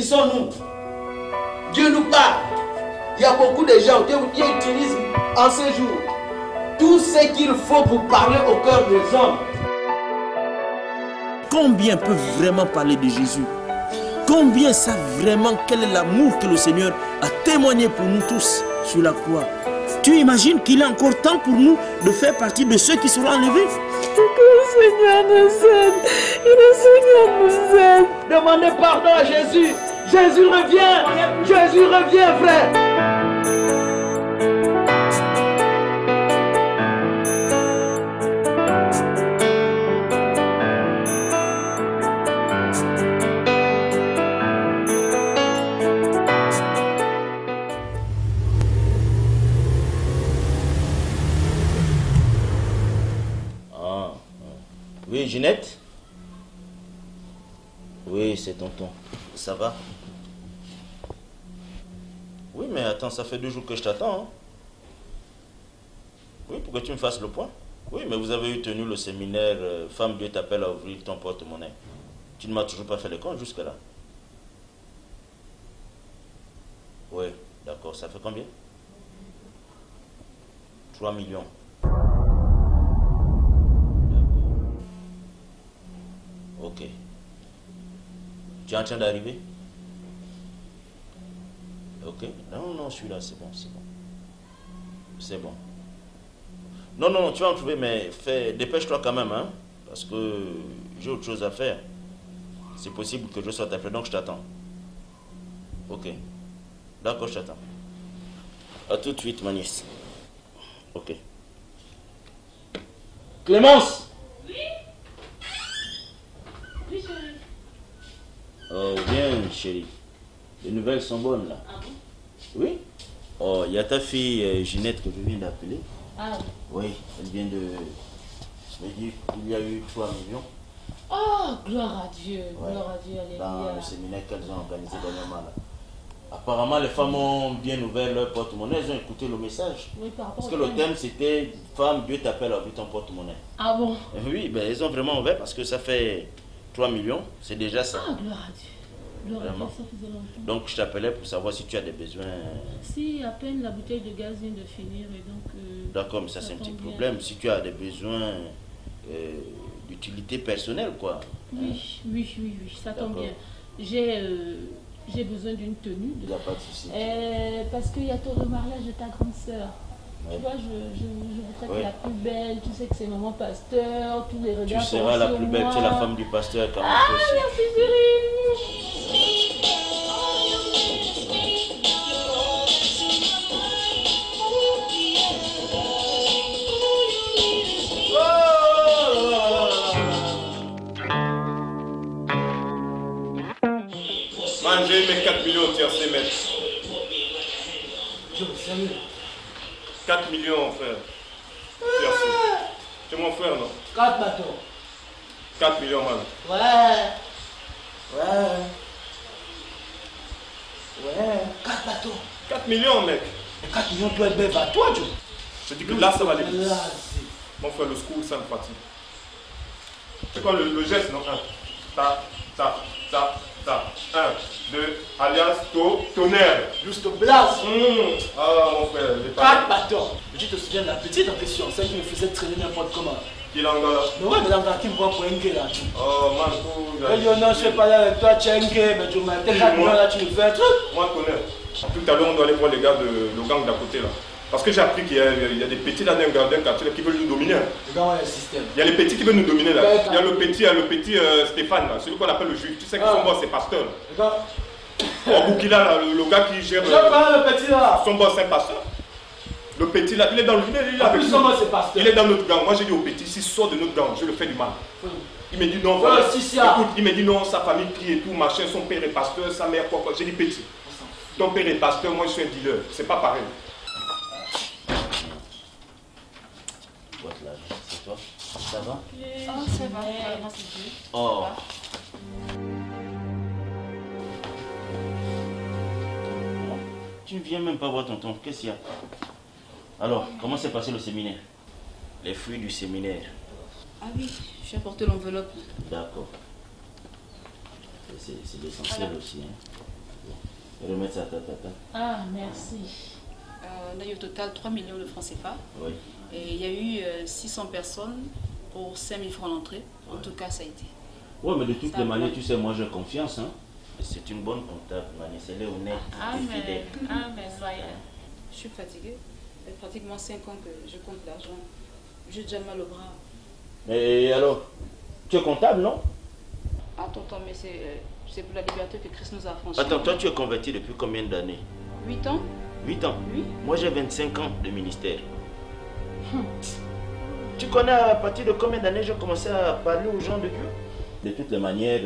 réjouissons-nous. Dieu nous parle. Il y a beaucoup de gens, Dieu utilise en ce jour tout ce qu'il faut pour parler au cœur des hommes. Combien peuvent vraiment parler de Jésus? Combien savent vraiment quel est l'amour que le Seigneur a témoigné pour nous tous sur la croix? Tu imagines qu'il est encore temps pour nous de faire partie de ceux qui seront enlevés? Que le Seigneur nous aide. Que le Seigneur nous aide. Demandez pardon à Jésus. Jésus revient. Jésus revient, frère. Oui, Ginette? Oui, c'est tonton. Ça va? Oui, mais attends, ça fait 2 jours que je t'attends. Hein? Oui, pour que tu me fasses le point. Oui, mais vous avez eu tenu le séminaire Femme Dieu t'appelle à ouvrir ton porte-monnaie. Tu ne m'as toujours pas fait le compte jusque-là. Oui, d'accord. Ça fait combien? 3 millions. Ok. Tu es en train d'arriver? Ok. Non, non, je suis là, c'est bon, c'est bon. C'est bon. Non, non, tu vas en trouver, mais dépêche-toi quand même, hein, parce que j'ai autre chose à faire. C'est possible que je sois appelé, donc je t'attends. Ok. D'accord, je t'attends. À tout de suite, ma nièce. Ok. Clémence! Oui, chérie. Oh, bien, chérie. Les nouvelles sont bonnes, là. Ah bon? Oui. Oh, il y a ta fille Ginette que je viens d'appeler. Ah oui. Oui, elle vient de me dire qu'il y a eu 3 millions. Oh, gloire à Dieu. Ouais. Gloire à Dieu, Dans alléluia. le séminaire qu'elles ont organisé dernièrement, là. Apparemment, les femmes ont bien ouvert leur porte-monnaie. Elles ont écouté le message. Oui, par rapport Parce que au le thème, c'était « Femme, Dieu t'appelle à ouvrir ton porte-monnaie ». Ah bon? Oui, ben, elles ont vraiment ouvert parce que ça fait 3 millions. C'est déjà ça. Ah, gloire à Dieu. Gloire à Dieu, Vraiment. ça faisait longtemps. Donc, je t'appelais pour savoir si tu as des besoins. Si, à peine la bouteille de gaz vient de finir et donc... D'accord, mais ça, c'est un tombe petit bien. problème. Si tu as des besoins d'utilité personnelle, quoi. Oui, oui, oui, oui, ça tombe D'accord. bien. J'ai besoin d'une tenue. Il n'y a pas de souci. Parce qu'il y a le mariage de ta grande sœur. Ouais. Tu vois, je voudrais Ouais. que la plus belle, tu sais que c'est maman pasteur, tous les regards Tu seras la sur plus belle, moi. tu es la femme du pasteur quand même. Ah, toi aussi. merci chérie. Manger mes 4 millions tiercés, maître. Joe, sérieux. 4 millions, frère. Tiercés. Tu es mon frère, non? 4 bateaux. 4 millions, man. Ouais. 4 bateaux. 4 millions, mec. 4 millions, toi, bête à toi, Joe. Je dis que là, ça va aller vite. Là, Mon frère, le school, ça me fatigue. C'est quoi le geste, non? 1. Ta, ta, ta, ta. 1, 2, alias, tonnerre. juste blase. Ah, mon frère, j'ai 4 pas. bateaux. Tu te souviens de la petite en question, celle qui me faisait traîner n'importe comment. Qui l'engage là? Mais ouais, mais là, qui me voit pour un gay là. Oh, man, pour. Elle dit, oh non, je fais pas là avec toi, tu es un gay, mais tu m'as été 4 millions là, tu me fais un truc. Moi, tonnerre. Tout à l'heure, on doit aller voir les gars de le gang d'à côté là. Parce que j'ai appris qu'il y a des petits là d'un quartier là, qui veulent nous dominer. Le gars, ouais, le système. Il y a les petits qui veulent nous dominer là. Ouais, Il y a le petit Stéphane là, celui qu'on appelle le juif. Tu sais que son boss c'est pasteur. Le gars, Oh, Boukila là, le gars qui gère. je prends le petit là. Son boss c'est un pasteur. Le petit là, il est dans le. Il est En avec plus, nous. son c'est pasteur. Il est dans notre gang. Moi j'ai dit au petit, s'il sort de notre gang, je le fais du mal. Il me dit non, Ouais, voilà. si, ça. Écoute, il me dit non, sa famille prie et tout, machin, son père est pasteur, sa mère quoi. J'ai dit petit. Ton père est pasteur, moi je suis un dealer. C'est pas pareil. Là, c'est toi. Ça va? Oh, ça va, merci Dieu. Oh. Tu ne viens même pas voir tonton. Qu'est-ce qu'il y a? Alors, comment s'est passé le séminaire? Les fruits du séminaire. Ah oui, j'ai apporté l'enveloppe. D'accord. C'est l'essentiel aussi. Hein. Remettre ça, Ah, merci. On a eu au total 3 millions de francs CFA. Oui. Et il y a eu 600 personnes pour 5 000 francs d'entrée. En tout cas, ça a été. Oui, mais de toutes les manières, tu sais, moi j'ai confiance. Hein. C'est une bonne comptable, Mani. C'est honnête. Amen. Amen. Je suis fatiguée. Ça fait pratiquement 5 ans que je compte l'argent. J'ai déjà mal au bras. Mais alors, tu es comptable, non? Ah, tonton, mais c'est pour la liberté que Christ nous a affranchis. Attends, toi tu es converti depuis combien d'années? 8 ans. 8 ans? Oui. Moi j'ai 25 ans de ministère. Tu connais à partir de combien d'années j'ai commencé à parler aux gens de Dieu? De toutes les manières,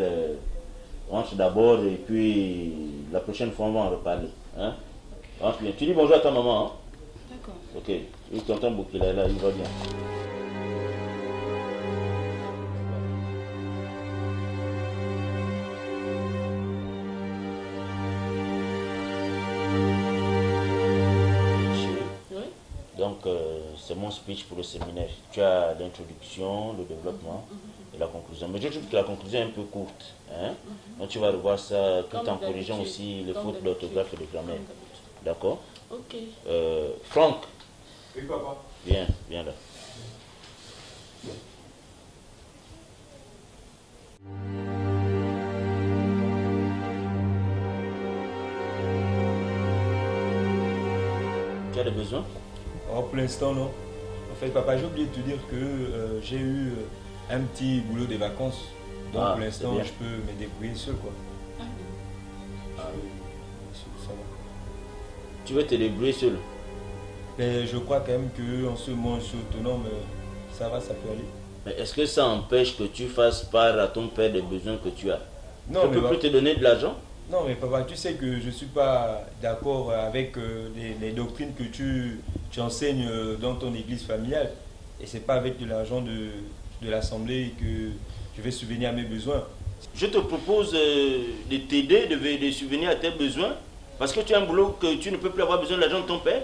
rentre d'abord et puis la prochaine fois on va en reparler. Hein? Rentre bien. Tu dis bonjour à ta maman. Hein? D'accord. Ok. Oui, tonton Boukila est là, il va bien. Donc, c'est mon speech pour le séminaire. Tu as l'introduction, le développement et la conclusion. Mais je trouve que la conclusion est un peu courte. Hein? Donc, tu vas revoir ça tout en corrigeant aussi les fautes d'orthographe et de grammaire. D'accord? Ok. Franck. Oui, papa. Viens là. Tu as des besoins? Oh, pour l'instant, non. En fait, papa, j'ai oublié de te dire que j'ai eu un petit boulot de vacances. Donc, pour l'instant, je peux me débrouiller seul, quoi. Ah oui. Ça va. Tu veux te débrouiller seul? Mais je crois quand même qu'en ce moment, je suis autonome. Ça va, ça peut aller. Mais est-ce que ça empêche que tu fasses part à ton père des besoins que tu as? Non, je ne peux plus te donner de l'argent? Non, mais papa, tu sais que je ne suis pas d'accord avec les doctrines que tu enseignes dans ton église familiale. Et ce n'est pas avec de l'argent de l'assemblée que je vais subvenir à mes besoins. Je te propose de t'aider, de subvenir à tes besoins, parce que tu as un boulot que tu ne peux plus avoir besoin de l'argent de ton père.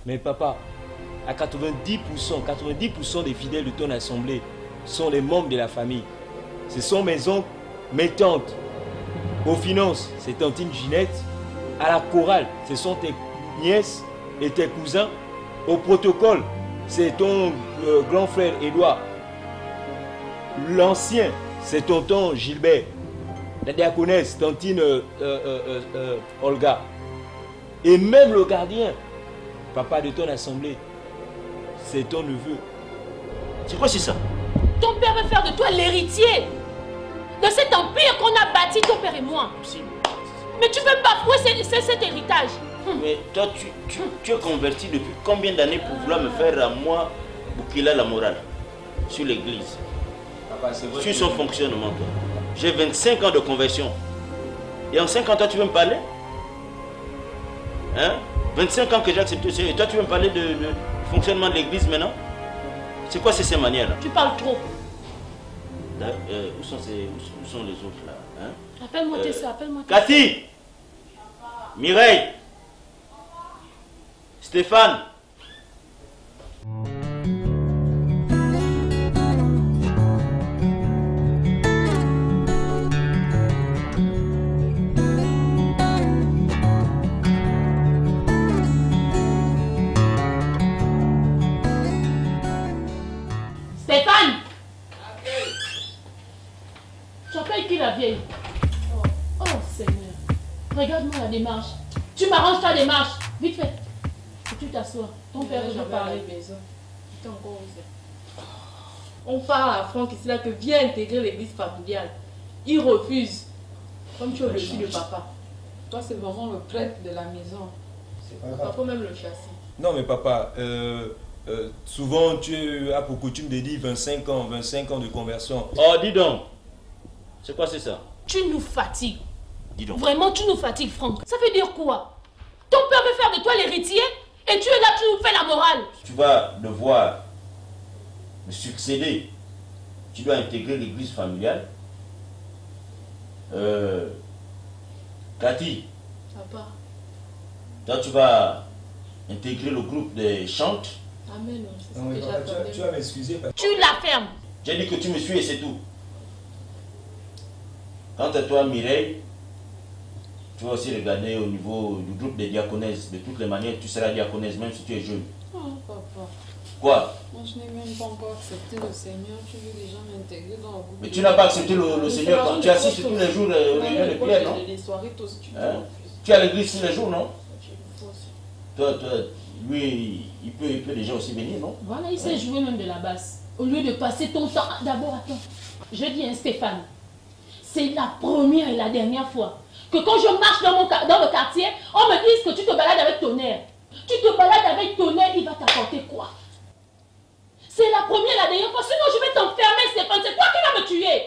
Mais papa, à 90% des fidèles de ton assemblée sont les membres de la famille. Ce sont mes oncles, mes tantes. Aux finances, c'est tantine Ginette. À la chorale, ce sont tes nièces et tes cousins. Au protocole, c'est ton grand frère Édouard. L'ancien, c'est tonton Gilbert. La diaconesse, tantine Olga. Et même le gardien, papa de ton assemblée, c'est ton neveu. C'est quoi c'est ça? Ton père veut faire de toi l'héritier de cet empire qu'on a bâti, ton père et moi. Mais tu veux bafouer cet héritage. Mais toi, tu es converti depuis combien d'années pour vouloir me faire à moi, Boukila, la morale sur l'église? Sur son fonctionnement, toi. J'ai 25 ans de conversion. Et en 5 ans, toi, tu veux me parler? Hein? 25 ans que j'ai accepté ça. Et toi, tu veux me parler du fonctionnement de l'église maintenant? C'est quoi ces manières-là? Tu parles trop. Où sont les autres là? Hein? Appelle-moi tes soeurs, appelle-moi tes Cathy! Mireille! Stéphane! Stéphane! Tu appelles qui la vieille? Oh Seigneur, regarde-moi la démarche. Tu m'arranges ta démarche. Vite fait. Et tu t'assois. Ton père veut parler. On parle à Franck ici là que vient intégrer l'église familiale. Il refuse. Comme tu es le fils de papa. Toi, c'est vraiment le prêtre de la maison. Papa peut même le chasser. Non, mais papa, souvent tu as pour coutume de dire 25 ans de conversion. Oh, dis donc. C'est quoi c'est ça? Tu nous fatigues. Dis donc. Vraiment, tu nous fatigues, Franck. Ça veut dire quoi? Ton père veut faire de toi l'héritier et tu es là, tu nous fais la morale. Tu vas devoir me succéder. Tu dois intégrer l'église familiale. Cathy. Papa. Toi, tu vas intégrer le groupe des chantes. Amen. Non, mais papa, tu vas m'excuser. Tu la fermes. J'ai dit que tu me suis et c'est tout. Quant à toi, Mireille, Tu vas aussi regarder au niveau du groupe des diaconesses. De toutes les manières, tu seras diaconesse, même si tu es jeune. Oh, papa. Quoi? Moi, je n'ai même pas encore accepté le Seigneur. Tu veux déjà m'intégrer dans le groupe. Mais tu n'as pas accepté le Seigneur quand tu assistes tous les jours aux réunions de prière, non? Les soirées, toi aussi, tu tu es à l'église tous les jours, non? Toi, lui, il peut déjà aussi venir, non? Voilà, il sait jouer même de la basse. Au lieu de passer ton temps... D'abord, attends. Je dis à Stéphane, c'est la première et la dernière fois que quand je marche dans le quartier, on me dise que tu te balades avec Tonnerre. Tu te balades avec Tonnerre, il va t'apporter quoi? C'est la première et la dernière fois, sinon je vais t'enfermer, Stéphane. C'est toi qui vas me tuer.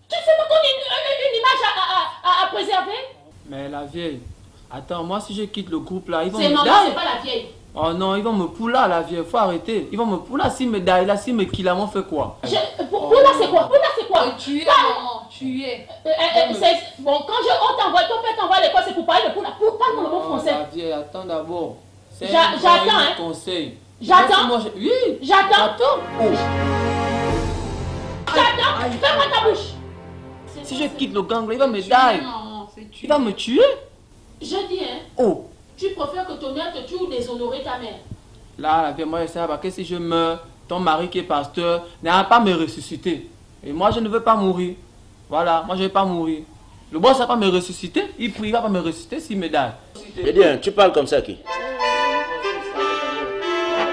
Tu sais pas qu'on a une image à préserver? Mais la vieille, attends, moi si je quitte le groupe là, ils vont me... C'est non, c'est pas la vieille. Oh non, ils vont me poula la vieille, faut arrêter. Ils vont me poula s'ils me daillent là, s'ils me killent là, on fait quoi? Poula c'est quoi? Poula c'est quoi? Tu es, maman, tu es. Bon, quand on t'envoie, ton père t'envoie à l'école, c'est pour parler de poula. Parle dans le bon français. La vieille, attends d'abord. J'attends, hein. Conseil. J'attends. Oui. J'attends. J'attends. Ferme ta bouche. Si je quitte le gang là, il va me dailler. Il va me tuer. Je dis, hein. Oh. Tu préfères que ton mère te tue ou déshonorer ta mère? Là, la vieille, moi je sais pas que si je meurs, ton mari qui est pasteur n'a pas me ressusciter. Et moi je ne veux pas mourir. Voilà, moi je ne veux pas mourir. Le boss n'a pas me ressusciter, il prie, il va pas me ressusciter s'il me donne. Eh bien, tu parles comme ça qui?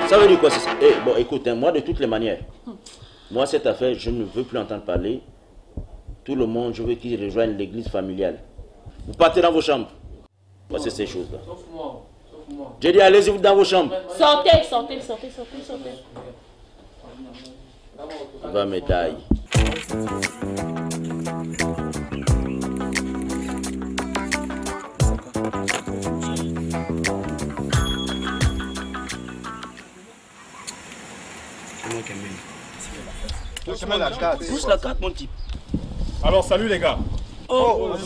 Ça veut dire quoi c'est ça? Bon, écoute, hein, moi de toutes les manières, moi cette affaire, je ne veux plus entendre parler. Tout le monde, je veux qu'ils rejoignent l'église familiale. Vous partez dans vos chambres. Moi, c'est ces choses-là. Sauf moi. J'ai dit, allez-y dans vos chambres. Sortez. Va médaille. Pousse la carte, mon type. Alors, salut les gars. Oh, c'est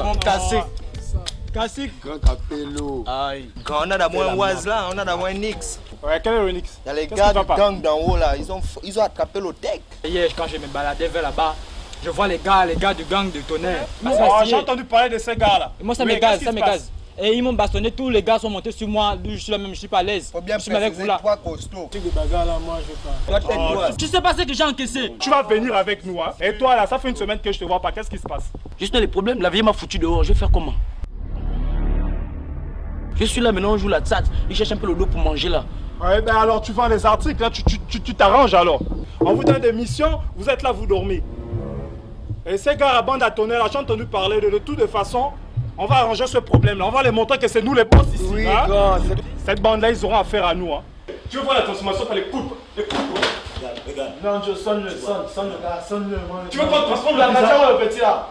mon cassé. Cassé. Grand capello. Aïe. Quand on a d'abord un Waz là, on a d'abord un Nix. Ouais, quel est le Nix? Il y a les gars du gang d'en haut là, ils ont attrapé le tech. Hier, quand je me baladais vers là-bas, je vois les gars du gang de Tonnerre. J'ai entendu parler de ces gars là. Moi ça me gaze, Et ils m'ont bastonné, tous les gars sont montés sur moi, je suis là même, je suis pas à l'aise. Faut bien je suis avec vous là. Tu sais pas ce que j'ai encaissé. Tu vas venir avec nous, hein. Et toi là, ça fait une semaine que je te vois pas, qu'est-ce qui se passe? Juste les problèmes, la vieille m'a foutu dehors, je vais faire comment? Je suis là maintenant, on joue la tsat, ils cherchent un peu le dos pour manger là. Ouais, ben alors tu vends les articles, là tu t'arranges alors. On vous donne des missions, vous êtes là, vous dormez. Et ces gars à bande à Tonnerre, là, j'ai entendu parler de toute façon, on va arranger ce problème là, on va les montrer que c'est nous les boss ici. Oui, hein? Cette bande là, ils auront affaire à nous. Hein. Tu veux voir la transformation par les coups? Regarde. Non, je sonne le gars, sonne-le. Tu veux qu'on transforme le petit là?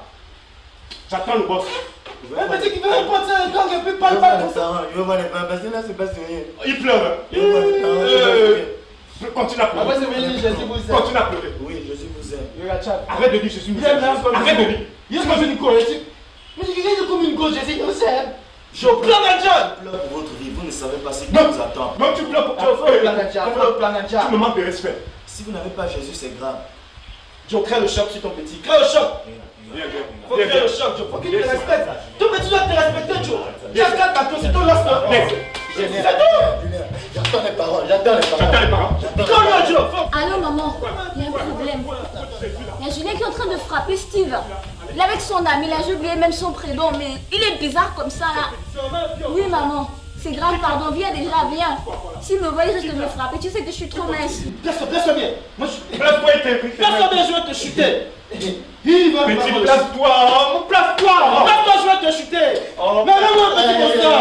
J'attends le boss. Un petit qui veut reprendre un gang et puis parle pas comme ça. Je veux voir les parce que là c'est pas sérieux. Il pleure. Continue à pleurer. Après c'est venu, je suis vous. Continue à pleurer. Oui, je suis vous. Arrête de dire je suis vous. Arrête de dire. Il est comme une gauche. Mais c'est quelqu'un de comme une gauche, je suis vous. Je pleure un job. Je pleure pour votre vie, vous ne savez pas ce qui vous attend. Non, tu pleures pour tu me manques de respect. Si vous n'avez pas Jésus, c'est grave. Je crée le choc sur ton petit. Crée le choc. Faut créer le choc, Joe. Faut qu'il te respecte. Ton petit doit te respecter, Joe. Il y a 4 bateaux, c'est ton lance. C'est tout. J'attends les paroles. Comment, Joe? Allô, maman, il y a un problème. Il y a Julien qui est en train de frapper Steve. Il est avec son ami, là, j'ai oublié même son prénom, mais il est bizarre comme ça, là. Oui, maman. C'est grave, pardon, viens déjà, viens. S'il me voit, il risque de me frapper. Tu sais que je suis trop mince. Place-toi bien. Moi, place-toi bien, je vais te chuter. Petit, place-toi. Place-toi, je vais te chuter. Mais non, petit comme ça.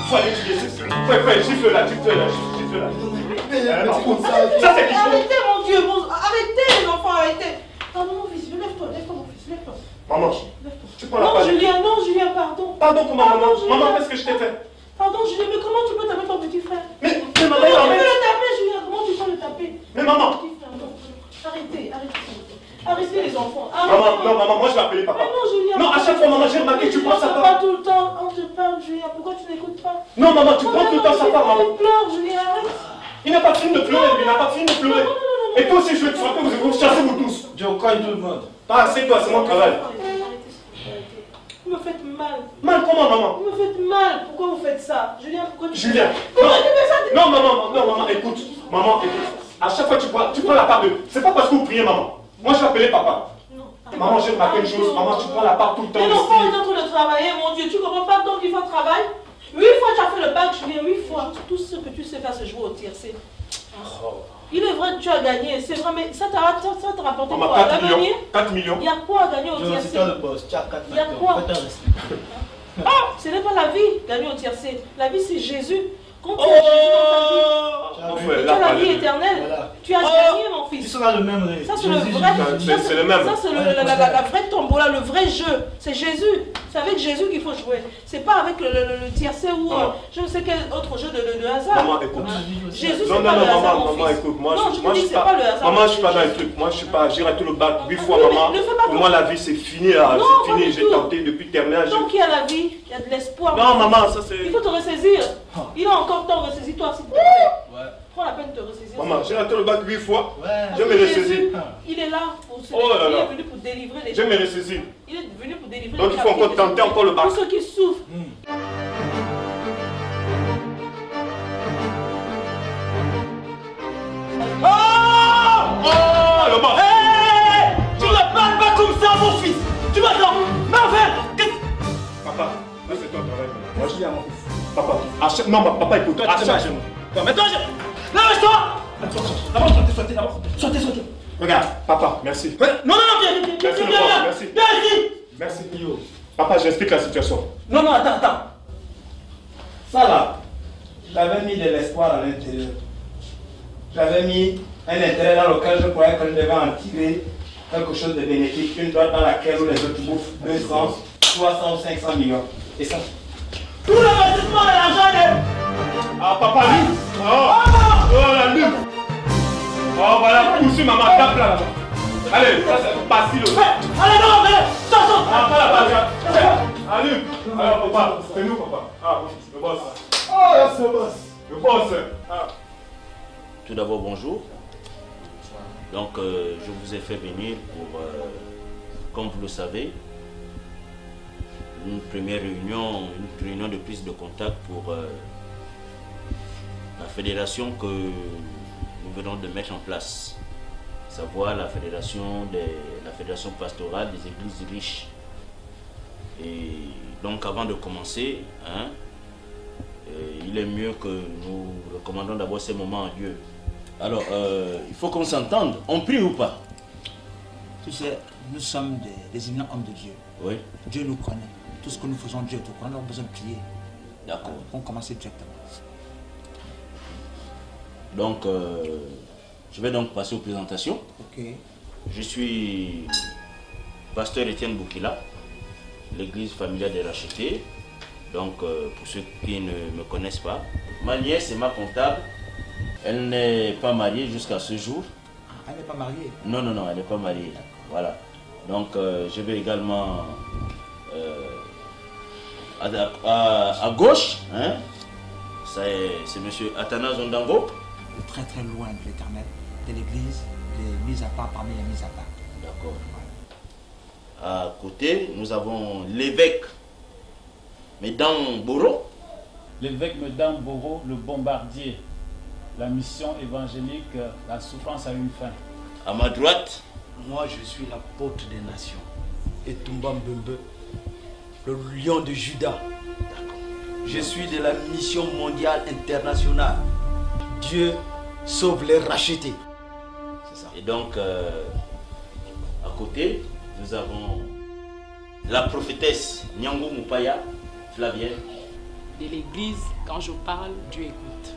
Faut aller tuer ceci. Ouais, gifle là. Ça, c'est qui? Arrêtez, mon Dieu, arrêtez, les enfants, arrêtez. Pardon, mon fils, lève-toi, mon fils, lève-toi. Maman, tu prends la parole. Non, Julien, pardon. Pardon pour ma maman. Maman, qu'est-ce que je t'ai fait? Pardon, Julien, mais comment tu peux taper ton petit frère? Mais comment maman, tu peux le taper, Julien? Comment tu peux le taper? Mais maman. Arrêtez. arrêtez les enfants. Maman, non, maman, moi je vais appeler papa. Mais non, Julien. Non, à chaque fois, maman, j'ai remarqué que tu prends sa part. Pas tout le temps. On te parle, Julien. Pourquoi tu n'écoutes pas? Non, maman, tu prends tout le temps sa part, maman. Il pleure, Julien, arrête. Il n'a pas fini de pleurer, il n'a pas fini de pleurer. Et toi aussi, je vais te frapper, vous chassez vous tous. Je cogne tout le monde. Pas assez, toi, c'est mon travail. Vous me faites mal. Mal comment, maman? Vous me faites mal. Pourquoi vous faites ça? Julien, pourquoi tu Julien, pourquoi tu fais ça? non, maman, écoute. Maman, écoute. À chaque fois, tu prends la part de... C'est pas parce que vous priez, maman. Moi, je vais appeler papa. Non. Maman, j'ai remarqué une chose. Maman, tu prends la part tout le temps. Mais l'enfant est en train de travailler, mon Dieu. Tu comprends pas donc il faut travail? 8 fois tu as fait le bac, Julien, 8 fois. Tout ce que tu sais faire, c'est jouer au tiercé. Il est vrai que tu as gagné, c'est vrai, mais ça t'a rapporté Maman, quoi? 4 millions. 4 millions. Il y a quoi à gagner au tiercé? Il y a quoi? Ce n'est pas la vie, gagner au tiercé. La vie, c'est Jésus. Quand tu as Jésus dans ta vie, tu as la vie éternelle. Tu as gagné, mon fils. Tu seras le même rêve. Ça, c'est le vrai. C'est le même. Ça, c'est la vraie tombola, le vrai jeu. C'est Jésus. C'est avec Jésus qu'il faut jouer. C'est pas avec le tiercé ou je ne sais quel autre jeu de hasard. Maman, écoute. Jésus, c'est pas le hasard. Maman, écoute. Moi, non, je te dis, c'est pas le hasard. Maman, je suis pas dans le truc. Moi, je suis pas. J'ai raté le bac 8 fois, maman. Pour moi, la vie, c'est fini. C'est fini. J'ai tenté depuis terminale. Tant qu'il y a la vie, il y a de l'espoir. Non, maman, ça c'est. Il faut te ressaisir. Il a encore temps, ressaisis-toi, s'il te plaît. Prends la peine de te ressaisir. Maman, j'ai raté le bac 8 fois. Je me ressaisis. Il est là pour se Oh là là. Il est venu pour délivrer les gens. Je me ressaisis. Il est venu pour délivrer Donc les il faut encore tenter encore le bac. Pour ceux qui souffrent. Oh, le bac. Tu ne parles pas comme ça, mon fils. Tu m'attends. Papa, là c'est ton travail. Moi je dis à mon fils. Papa, achète. Non, papa, écoute. Achète. Mais toi, lâche-toi. D'abord, sortez. Regarde, papa, merci. Non, viens. Merci, Viens ici. Merci. Papa, j'explique la situation. Non, attends. Ça là, j'avais mis de l'espoir à l'intérieur. J'avais mis un intérêt dans lequel je croyais que je devais en tirer quelque chose de bénéfique, une droite dans laquelle les autres bouffent 200, 300 ou 500 millions. Et ça, tout l'investissement de l'argent est... Ah, papa, lui. Oh, la lune. Oh, voilà, poussez maman, tape là. Allez, ça c'est facile. Allez, non, sors. Ah, pas la base. Allez, alors papa, c'est nous, papa. Ah, le boss. Oh, c'est le boss. Le boss. Ah. Tout d'abord, bonjour. Donc, je vous ai fait venir pour, comme vous le savez, une première réunion de prise de contact pour la fédération que nous venons de mettre en place, à savoir la fédération pastorale des églises riches. Et donc, avant de commencer, il est mieux que nous recommandons d'abord ces moments à Dieu. Alors, il faut qu'on s'entende. On prie ou pas? Tu sais, nous sommes des éminents hommes de Dieu. Oui. Dieu nous connaît. Tout ce que nous faisons, Dieu nous connaît. On a besoin de prier. D'accord. On commence directement. Donc, je vais donc passer aux présentations. Ok. Je suis pasteur Étienne Boukila, l'église familiale des Rachetés. Donc, pour ceux qui ne me connaissent pas, ma nièce est ma comptable. Elle n'est pas mariée jusqu'à ce jour. Elle n'est pas mariée? Non, elle n'est pas mariée. Voilà. Donc, je vais également à gauche, c'est M. Athanase Ondango. Très très loin de l'éternel, de l'église, des mises à part parmi les mises à part. D'accord. À côté, nous avons l'évêque Médan Boro. L'évêque Médan Boro, le bombardier. La mission évangélique, la souffrance a une fin. À ma droite, moi je suis l'apôtre des nations. Et Toumba Mbembe, le lion de Juda. Je suis de la mission mondiale internationale. Dieu sauve les rachetés. C'est ça. Et donc, à côté, nous avons la prophétesse Nyango Moupaya, Flavienne. De l'église, quand je parle, Dieu écoute.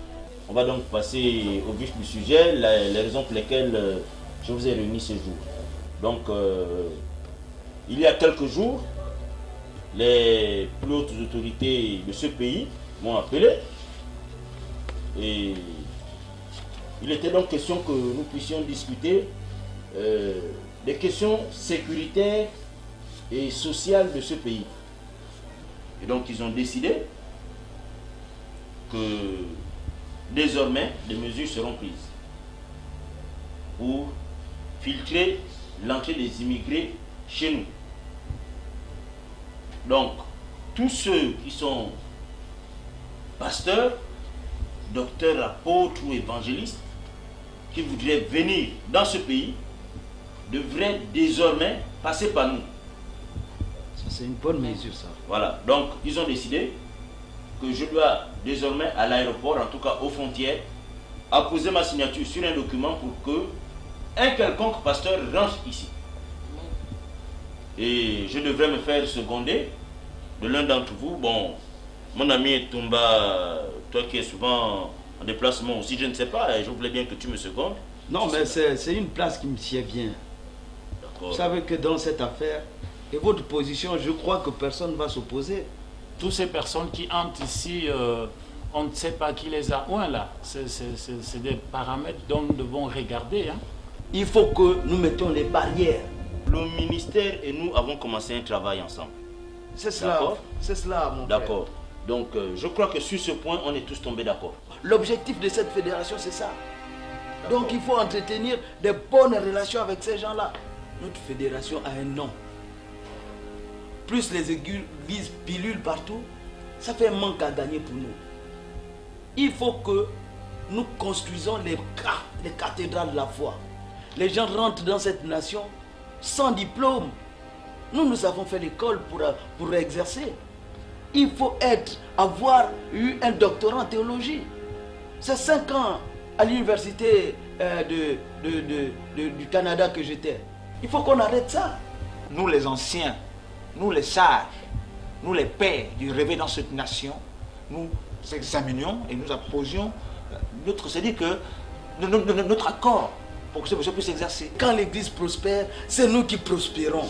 On va donc passer au vif du sujet, les raisons pour lesquelles je vous ai réunis ce jour. Donc, il y a quelques jours, les plus hautes autorités de ce pays m'ont appelé et il était donc question que nous puissions discuter des questions sécuritaires et sociales de ce pays. Et donc ils ont décidé que désormais des mesures seront prises pour filtrer l'entrée des immigrés chez nous. Donc, tous ceux qui sont pasteurs, docteurs, apôtres ou évangélistes, qui voudraient venir dans ce pays, devraient désormais passer par nous. Ça, c'est une bonne mesure, ça. Voilà. Donc, ils ont décidé que je dois désormais à l'aéroport, en tout cas aux frontières, apposer ma signature sur un document pour que un quelconque pasteur rentre ici. Et je devrais me faire seconder de l'un d'entre vous. Bon, mon ami Toumba, toi qui es souvent en déplacement aussi, je ne sais pas, et je voulais bien que tu me secondes. Non, mais c'est une place qui me sied bien. Vous savez que dans cette affaire, et votre position, je crois que personne ne va s'opposer. Toutes ces personnes qui entrent ici, on ne sait pas qui les a oints là. C'est des paramètres dont nous devons regarder. Hein. Il faut que nous mettions les barrières. Le ministère et nous avons commencé un travail ensemble. C'est cela, mon frère. D'accord. Donc, je crois que sur ce point, on est tous tombés d'accord. L'objectif de cette fédération, c'est ça. Donc, il faut entretenir de bonnes relations avec ces gens-là. Notre fédération a un nom. Plus les églises pilulent partout, ça fait un manque à gagner pour nous. Il faut que nous construisons les cathédrales de la foi. Les gens rentrent dans cette nation sans diplôme. Nous avons fait l'école pour exercer. Il faut avoir eu un doctorat en théologie. C'est 5 ans à l'université du Canada que j'étais. Il faut qu'on arrête ça. Nous les anciens, nous les sages, nous les pères du réveil dans cette nation, nous examinions et nous apposions notre accord pour que ce monsieur puisse exercer. Quand l'église prospère, c'est nous qui prospérons.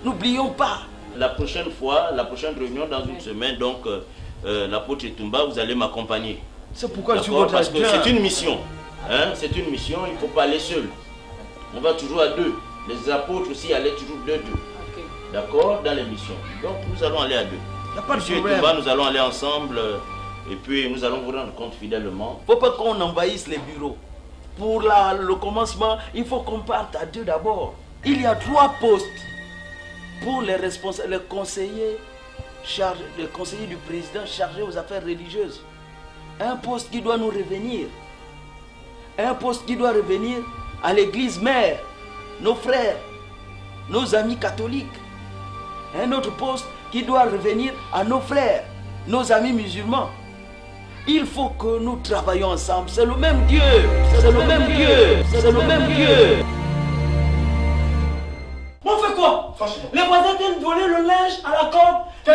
N'oublions pas. La prochaine fois, la prochaine réunion dans une semaine, donc l'apôtre Toumba, vous allez m'accompagner. C'est pourquoi je vous parce que c'est une mission. Hein? C'est une mission, il ne faut pas aller seul. On va toujours à deux. Les apôtres aussi allaient toujours de deux. Okay. D'accord? Dans les missions. Donc nous allons aller à deux. Monsieur Toumba, nous allons aller ensemble et puis nous allons vous rendre compte fidèlement. Il ne faut pas qu'on envahisse les bureaux. Pour le commencement, il faut qu'on parte à deux d'abord. Il y a 3 postes pour les responsables, les conseillers du président chargés aux affaires religieuses. Un poste qui doit nous revenir. Un poste qui doit revenir à l'église mère, nos frères, nos amis catholiques. Un autre poste qui doit revenir à nos frères, nos amis musulmans. Il faut que nous travaillions ensemble. C'est le même Dieu. C'est le même Dieu. C'est le même Dieu. On fait quoi? Les voisins viennent voler le linge à la corde. Que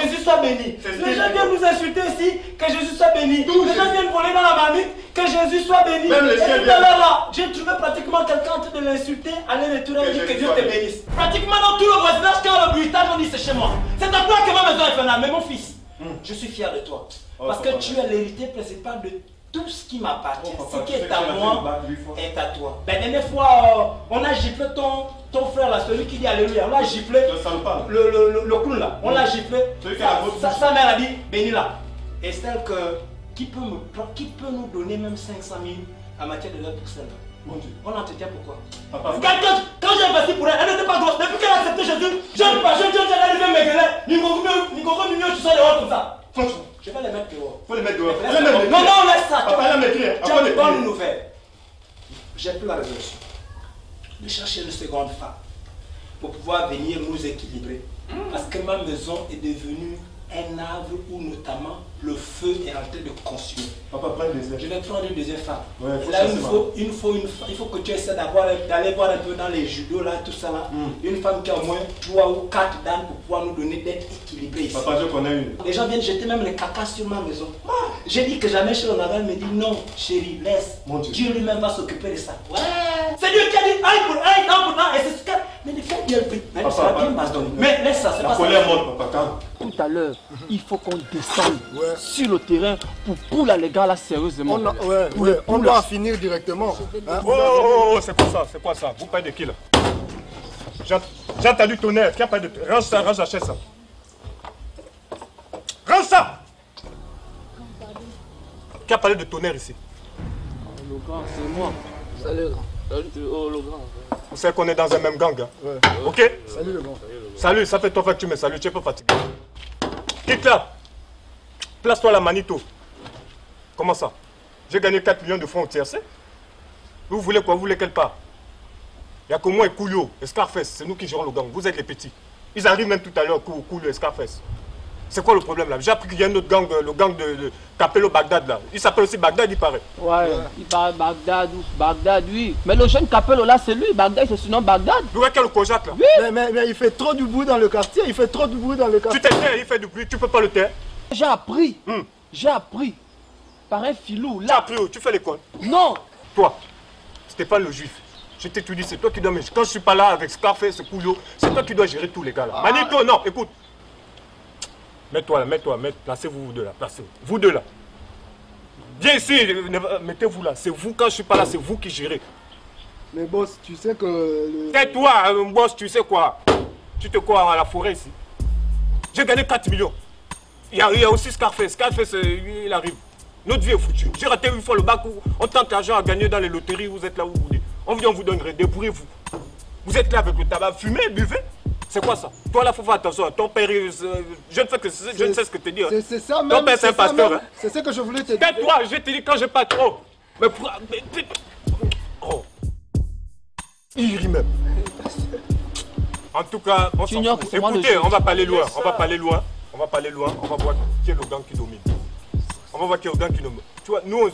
Jésus soit béni. Les gens viennent nous insulter ici. Que Jésus soit béni. Les gens viennent voler dans la marmite. Que Jésus soit béni. Et tout à l'heure là, j'ai trouvé pratiquement quelqu'un en train de l'insulter. Allez retourner et dire que Dieu te bénisse. Pratiquement dans tout le voisinage, quand le bruitage, on dit c'est chez moi. C'est à toi que ma maison est finale. Mais mon fils, je suis fier de toi. Parce que tu es l'héritier principal de tout ce qui m'appartient. Ce qui est à moi est à toi. La dernière fois, on a giflé ton frère là, celui qui dit Alléluia. On l'a giflé. Le clown là. On l'a giflé. Sa mère a dit bénis-la. Et celle qui peut nous donner même 500 000 en matière de l'aide pour celle-là. Mon Dieu. On l'entretient pourquoi? Quand j'ai investi pour elle, elle n'était pas grosse. Depuis qu'elle a accepté Jésus, je ne pas, je vais m'aider. Tu sors dehors comme ça. Franchement. Je vais les mettre dehors. Faut les mettre dehors. Non, laisse ça. Tu as une bonne nouvelle. J'ai pris la résolution de chercher une seconde femme pour pouvoir venir nous équilibrer. Parce que ma maison est devenue un arbre où notamment le feu est en train de consumer. Papa, prends une deuxième. Je vais prendre une deuxième femme. Ouais, là, il faut que tu essaies d'aller voir un peu dans les judos, là, tout ça là. Une femme qui a au moins 3 ou 4 dames pour pouvoir nous donner d'être équilibrés ici. Papa, je connais une. Les gens viennent jeter même les cacas sur ma maison. J'ai dit que jamais chez Onaval me dit non, chérie, laisse. Dieu lui-même va s'occuper de ça. Ouais. C'est Dieu qui a dit aïe pour aïe, an pour an, et c'est ce qu'elle. Mais il pris. Mais ça a bien bastonné. Mais laisse ça, c'est pas ça. La colère monte, papa. Tout à l'heure, il faut qu'on descende sur le terrain pour les gars là sérieusement. On doit en finir directement. Hein? Oh, c'est quoi ça? Vous parlez de qui là? J'ai entendu tonnerre. Qui a parlé de... Range la chaise ça. Range ça! Qui a parlé de tonnerre ici? Le grand, c'est moi. Salut, le grand. Vous savez qu'on est dans un même gang. Hein? Ouais. Ok? Salut le grand. Salut, ça fait toi que tu me salues, tu es pas fatigué. Quitte là. Place-toi la manito. Comment ça? J'ai gagné 4 millions de francs au TRC. Vous voulez quoi? Vous voulez quelle part? Il n'y a que moi et Coolio et Scarface, c'est nous qui gérons le gang. Vous êtes les petits. Ils arrivent même tout à l'heure, Coolio et Scarface. C'est quoi le problème là? J'ai appris qu'il y a un autre gang, le gang de Capello Bagdad là. Il s'appelle aussi Bagdad, il paraît. Ouais, il parle Bagdad, oui. Mais le jeune Capello là, c'est lui. Bagdad, c'est son nom Bagdad. Vous voyez quel Kojak là? Oui. Mais il fait trop du bruit dans le quartier. Il fait trop du bruit dans le quartier. Tu t'es fait, il fait du bruit, tu peux pas le taire. J'ai appris. J'ai appris. Par un filou là. Tu as appris où? Tu fais l'école? Non. Toi, Stéphane le juif. Je t'ai tout dit, c'est toi qui dois me... Quand je suis pas là avec Scarface, Coolio, c'est toi qui dois gérer tous les gars là. Manito, non, écoute. Mets-toi là, placez-vous vous deux là, placez-vous. Vous deux là. Viens ici, mettez-vous là. C'est vous, quand je suis pas là, c'est vous qui gérez. Mais boss, tu sais que... Tais-toi, boss, tu sais quoi? Tu te crois à la forêt ici. J'ai gagné 4 millions. Il y a aussi Scarface. Scarface, il arrive. Notre vie est foutue. J'ai raté une fois le bac où on tente l'argent à gagner dans les loteries, vous êtes là où vous voulez. On vient vous donner, débrouillez-vous. Vous êtes là avec le tabac, fumez, buvez. C'est quoi ça? Toi là, faut faire attention. Ton père, je ne sais ce que te dire. C'est ça même. Ton père, c'est un pasteur. Hein? C'est ce que je voulais te dire. Tais-toi, je te dis quand j'ai pas trop. Mais pour... Oh. Il rit même. En tout cas, on s'en fout. Écoutez, on va pas aller loin. On va pas aller loin. On va voir qui est le gang qui domine. On va voir qui est le gang qui domine. Tu vois, nous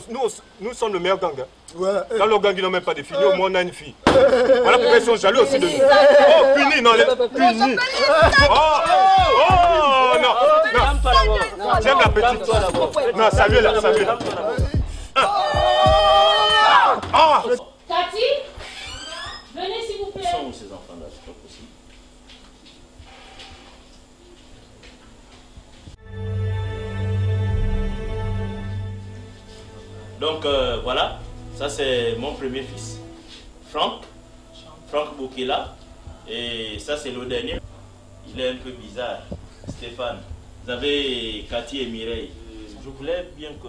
sommes le meilleur gang. Hein. Ouais. Dans le gang, ils n'ont même pas de filles. Au moins, on a une fille. Voilà pourquoi ils sont jaloux aussi de nous. Oh, puni, non, puni. Oh, non. J'aime la petite. Non, salut-la. Cathy, venez s'il vous plaît. Ils sont où ces enfants-là? C'est pas possible. Donc voilà, ça c'est mon premier fils, Franck Bokela, et ça c'est le dernier. Il est un peu bizarre, Stéphane. Vous avez Cathy et Mireille. Je voulais bien que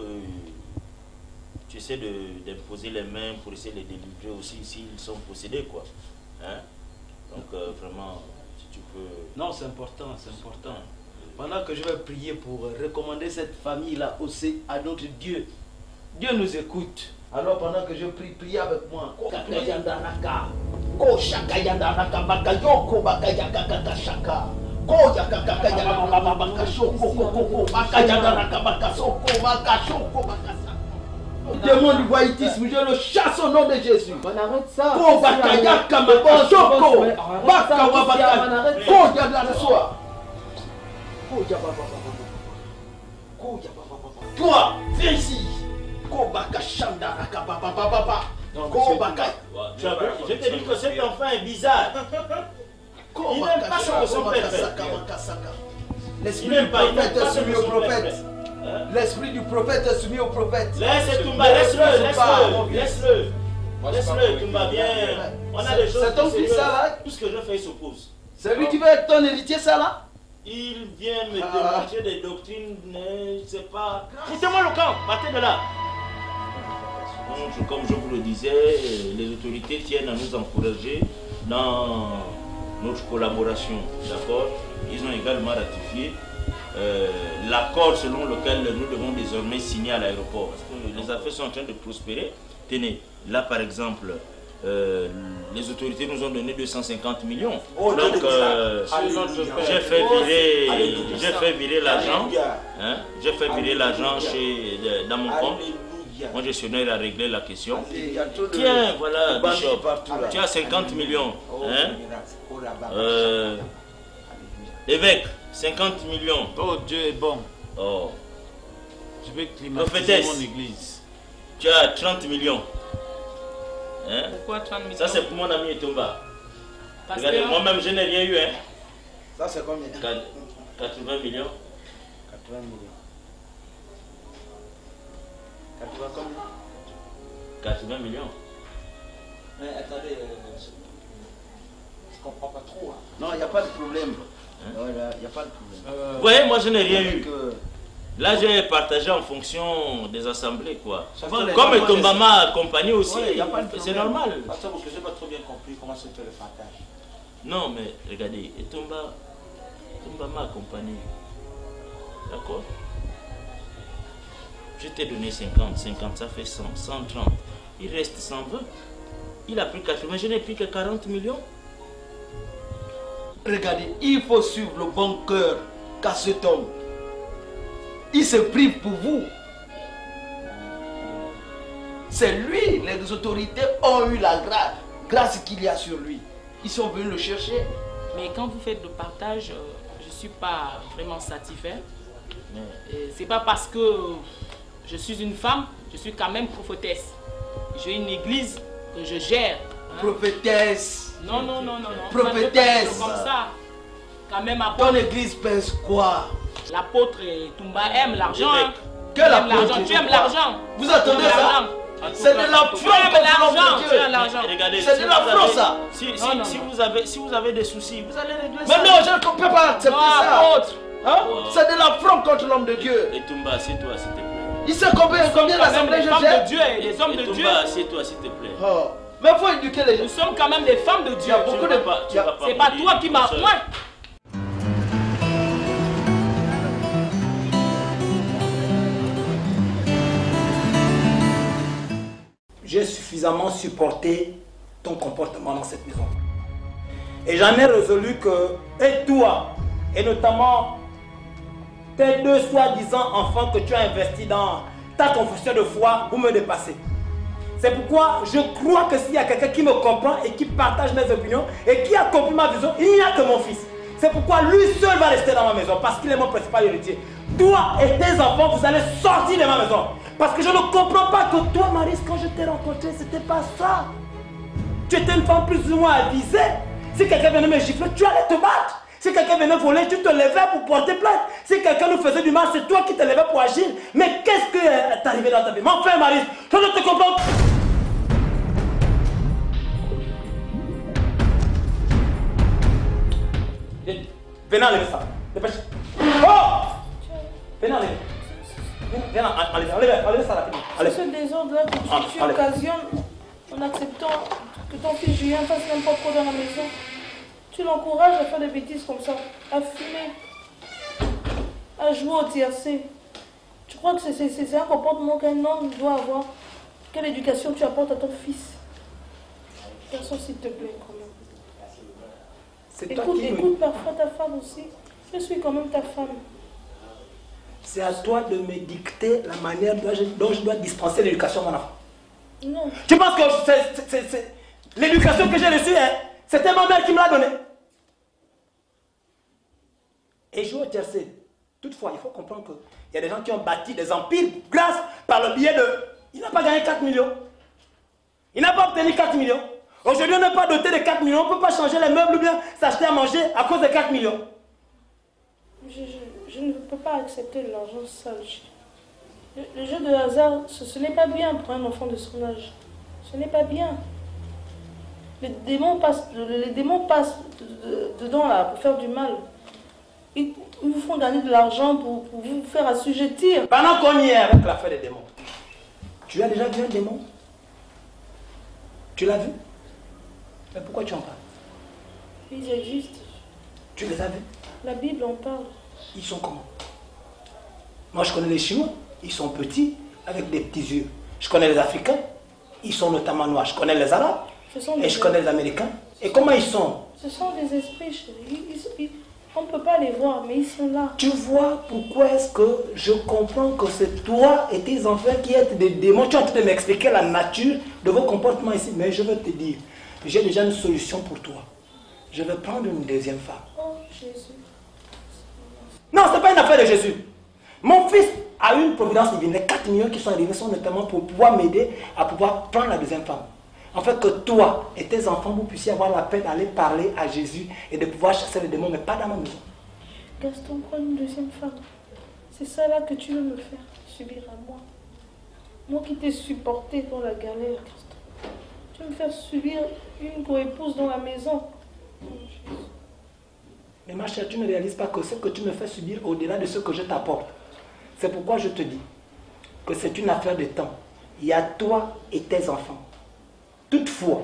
tu essaies d'imposer les mains pour essayer de les délivrer aussi s'ils sont possédés, quoi. Hein? Donc vraiment, si tu peux... Non, c'est important, Pendant que je vais prier pour recommander cette famille-là aussi à notre Dieu, Dieu nous écoute. Alors pendant que je prie, priez avec moi. Démon du voyoutisme, je le chasse au nom de Jésus. On arrête ça. Toi, viens ici. Je te dis que cet enfant est bizarre. Il n'aime pas ce que son père fait. L'esprit du prophète est soumis au prophète. L'esprit du prophète est soumis au prophète. Laisse Toumba, laisse-le, Toumba, viens. On a des choses. C'est ton fils ça là? Tout ce que je fais, il s'oppose. C'est lui qui veut être ton héritier ça là? Il vient me démontrer des doctrines, je ne sais pas. Foutez-moi le camp, partez de là. Donc, comme je vous le disais, les autorités tiennent à nous encourager dans notre collaboration, d'accord? Ils ont également ratifié l'accord selon lequel nous devons désormais signer à l'aéroport. Parce que les affaires sont en train de prospérer. Tenez, là par exemple, les autorités nous ont donné 250 millions. Donc j'ai fait virer l'argent. Hein, j'ai fait virer l'argent dans mon compte. Mon gestionnaire a réglé la question. Tiens, voilà, Bishop, tu as 50 millions. Hein? Évêque, 50 millions. Oh, Dieu est bon. Oh. Je vais climatiser mon église. Tu as 30 millions. Hein? Pourquoi 30 millions? Ça, c'est pour mon ami Etomba. Regardez, moi-même, je n'ai rien eu. Hein. Ça, c'est combien? 80 millions. 80 millions. 80 combien? 80 millions. Mais attendez, je comprends pas trop. Hein. Non, il n'y a pas de problème. Il n'y a pas de problème. Vous voyez, moi, je n'ai rien eu. Là, j'ai partagé en fonction des assemblées, quoi. Comme Tombama a accompagné aussi, c'est normal. Parce que je n'ai pas trop bien compris comment se fait le partage. Non, mais regardez, Tomba m'a accompagné. D'accord? Je t'ai donné 50, ça fait 100, 130. Il reste 120. Il a pris 80, je n'ai pris que 40 millions. Regardez, il faut suivre le bon cœur qu'a cet homme. Il se prive pour vous. C'est lui, les autorités ont eu la grâce qu'il y a sur lui. Ils sont venus le chercher. Mais quand vous faites le partage, je ne suis pas vraiment satisfait. C'est pas parce que je suis une femme, je suis quand même prophétesse. J'ai une église que je gère. Hein. Prophétesse. Non. Prophétesse. Comme ça. Quand même, ton église pèse quoi? L'apôtre Toumba aime l'argent. Hein. Quel apôtre? Tu aimes l'argent. Vous attendez ça? C'est de la fraude. Tu aimes l'argent. C'est de la fraude, ça. Si vous avez des soucis, vous allez régler ça. Mais non, je ne peux pas accepter ça. Hein? C'est de la fraude contre l'homme de Dieu. Et Toumba, assieds-toi, s'il te plaît. Il sait combien d'assemblées je gère? Les hommes de Dieu. Toumba, assieds-toi, s'il te plaît. Oh. Mais il faut éduquer les gens. Nous sommes quand même des femmes de Dieu. Il y a beaucoup de... C'est pas toi qui m'as... J'ai suffisamment supporté ton comportement dans cette maison. Et j'en ai résolu que, et toi, et notamment tes deux soi-disant enfants que tu as investis dans ta confession de foi, vous me dépassez. C'est pourquoi je crois que s'il y a quelqu'un qui me comprend et qui partage mes opinions et qui a compris ma vision, il n'y a que mon fils. C'est pourquoi lui seul va rester dans ma maison parce qu'il est mon principal héritier. Toi et tes enfants, vous allez sortir de ma maison. Parce que je ne comprends pas que toi, Maryse, quand je t'ai rencontré, c'était pas ça. Tu étais une femme plus ou moins avisée. Si quelqu'un venait me gifler, tu allais te battre. Si quelqu'un venait voler, tu te levais pour porter plainte. Si quelqu'un nous faisait du mal, c'est toi qui te levais pour agir. Mais qu'est-ce qui est arrivé dans ta vie? Mon frère Maryse, je ne te comprends pas. Venez enlever ça. Dépêche. Oh! Venez enlever. Viens enlever ça rapidement. Ce désordre-là que tu occasionnes en acceptant que ton fils Julien fasse n'importe quoi dans la maison. Tu l'encourages à faire des bêtises comme ça, à fumer, à jouer au tiercé. Tu crois que c'est un comportement qu'un homme doit avoir? Quelle éducation tu apportes à ton fils? Garçon, s'il te plaît, quand même. Écoute parfois ta femme aussi. Je suis quand même ta femme. C'est à toi de me dicter la manière dont je dois dispenser l'éducation à mon enfant. Non. Tu penses que c'est l'éducation que j'ai reçue, hein? C'était ma mère qui me l'a donnée. Et je veux tiercé. Toutefois, il faut comprendre qu'il y a des gens qui ont bâti des empires grâce par le biais de... Il n'a pas gagné 4 millions. Il n'a pas obtenu 4 millions. Aujourd'hui, on n'est pas doté de 4 millions. On ne peut pas changer les meubles ou bien s'acheter à manger à cause de 4 millions. Je ne peux pas accepter de l'argent sale. Le jeu de hasard, ce n'est pas bien pour un enfant de son âge. Ce n'est pas bien. Les démons passent dedans là pour faire du mal. Ils vous font gagner de l'argent pour vous faire assujettir. Pendant qu'on y est avec l'affaire des démons, tu as déjà vu un démon? Tu l'as vu? Mais pourquoi tu en parles? Ils existent. Tu les as vus? La Bible en parle. Ils sont comment? Moi je connais les Chinois, ils sont petits, avec des petits yeux. Je connais les Africains, ils sont notamment noirs. Je connais les Arabes, et je connais les Américains. Et comment ils sont? Ce sont des esprits, chérie. On ne peut pas les voir, mais ils sont là. Tu vois pourquoi est-ce que je comprends que c'est toi et tes enfants qui êtes des démons? Tu es en train de m'expliquer la nature de vos comportements ici. Mais je vais te dire, j'ai déjà une solution pour toi. Je vais prendre une deuxième femme. Oh, Jésus. Non, ce n'est pas une affaire de Jésus. Mon fils a eu une providence divine. Les 4 millions qui sont arrivés sont notamment pour pouvoir m'aider à pouvoir prendre la deuxième femme. En fait, que toi et tes enfants, vous puissiez avoir la peine d'aller parler à Jésus et de pouvoir chasser les démons, mais pas dans ma maison. Gaston, prends une deuxième femme. C'est ça là que tu veux me faire subir à moi. Moi qui t'ai supporté dans la galère, Gaston. Tu veux me faire subir une co-épouse dans la maison. Mais ma chère, tu ne réalises pas que ce que tu me fais subir au-delà de ce que je t'apporte. C'est pourquoi je te dis que c'est une affaire de temps. Il y a toi et tes enfants. Toutefois,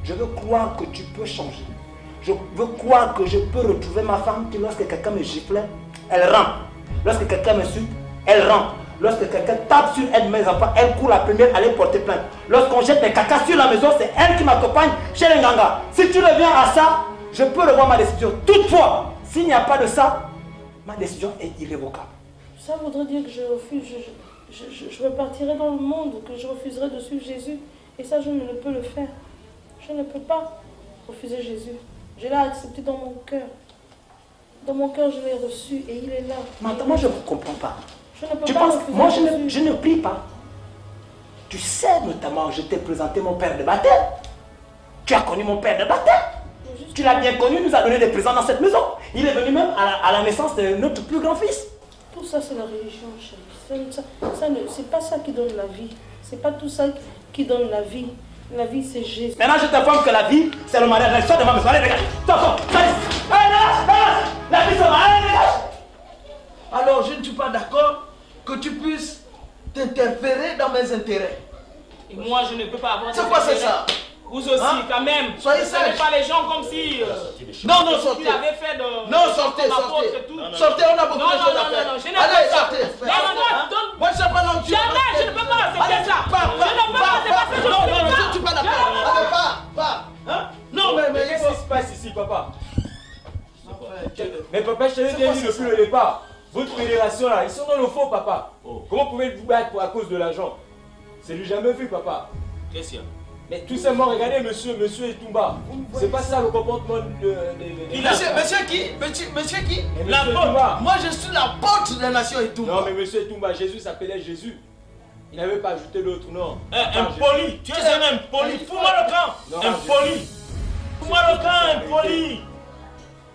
je veux croire que tu peux changer. Je veux croire que je peux retrouver ma femme qui, lorsque quelqu'un me giflait, elle rend. Lorsque quelqu'un me suit, elle rend. Lorsque quelqu'un tape sur un de mes enfants, elle court la première à aller porter plainte. Lorsqu'on jette des cacas sur la maison, c'est elle qui m'accompagne chez les Nganga. Si tu reviens à ça, je peux revoir ma décision. Toutefois, s'il n'y a pas de ça, ma décision est irrévocable. Ça voudrait dire que je refuse, je repartirai dans le monde, que je refuserai de suivre Jésus. Et ça, je ne peux le faire. Je ne peux pas refuser Jésus. Je l'ai accepté dans mon cœur. Dans mon cœur, je l'ai reçu et il est là. Maintenant, moi, je ne comprends pas. Je ne peux Tu pas penses, refuser moi, Jésus. je ne prie pas. Tu sais notamment, je t'ai présenté mon père de baptême. Tu as connu mon père de baptême. Tu l'as bien connu, il nous a donné des présents dans cette maison. Il est venu même à la naissance de notre plus grand fils. Tout ça, c'est la religion, chérie. C'est pas ça qui donne la vie. C'est pas tout ça qui donne la vie. La vie, c'est Jésus. Maintenant, je t'informe que la vie, c'est le mariage. Allez, sors de ma maison. Allez, dégage. Sors. Allez, dégage. La vie, c'est le mariage. Allez, dégage. Alors, je ne suis pas d'accord que tu puisses t'interférer dans mes intérêts. Et moi, je ne peux pas avoir... C'est quoi c'est ça? Vous aussi, Hein? quand même. Soyez Vous ne savez sage. pas les gens comme si... Non, sortez. Il avait fait de... Non, sortez, ma sortez. faute et tout. Sortez, on a beaucoup de choses à faire. Non, je n'ai Allez, pas ça. sortez. Non, Moi, je sais pas non, tu... jamais, je ne peux pas accepter ça. Je ne peux pas accepter ça. Non, je ne suis pas d'accord. Allez, pas. Hein? Non, mais qu'est-ce qui se passe ici, papa? Mais papa, je t'avais bien dit depuis le départ. Votre fédération là, ils sont dans le faux, papa. Comment pouvez-vous battre à cause de l'argent? C'est du jamais vu, papa. Qu'est-ce qu'il y a? Mais tout simplement, regardez monsieur Etumba. C'est pas ça le comportement de... Monsieur qui? Monsieur qui? La Etumba. Moi, je suis l'apôtre de la nation Etumba. Non, mais monsieur Etumba, Jésus s'appelait Jésus. Il n'avait pas ajouté d'autre nom. Impoli, tu es un impoli. Fous-moi le camp. Impoli. Fous-moi le camp, impoli.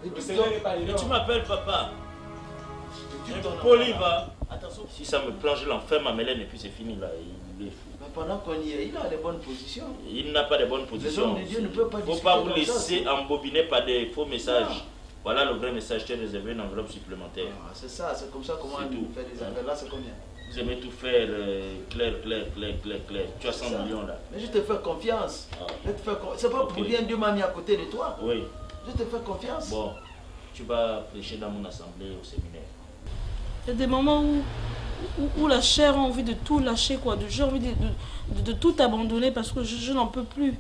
Et tu m'appelles papa. Impoli, va. Attention, si ça me plonge, je l'enferme à Mélène et puis c'est fini là. Il est fou. Mais pendant qu'on y est, il a des bonnes positions. Il n'a pas de bonnes positions. Les hommes de Dieu ne peuvent pas Il ne faut discuter pas vous comme ça. laisser embobiner par des faux messages. Voilà le vrai message, tu as réservé une enveloppe supplémentaire. Ah, c'est ça, c'est comme ça comment on fait des affaires. Là, c'est combien? Vous aimez tout faire clair. Tu as 100 millions là. Mais je te fais confiance. C'est pas pour rien Dieu m'a mis à côté de toi. Oui. Je te fais confiance. Bon, tu vas prêcher dans mon assemblée au séminaire. Il y a des moments où la chair a envie de tout lâcher, quoi. J'ai envie de tout abandonner parce que je n'en peux plus.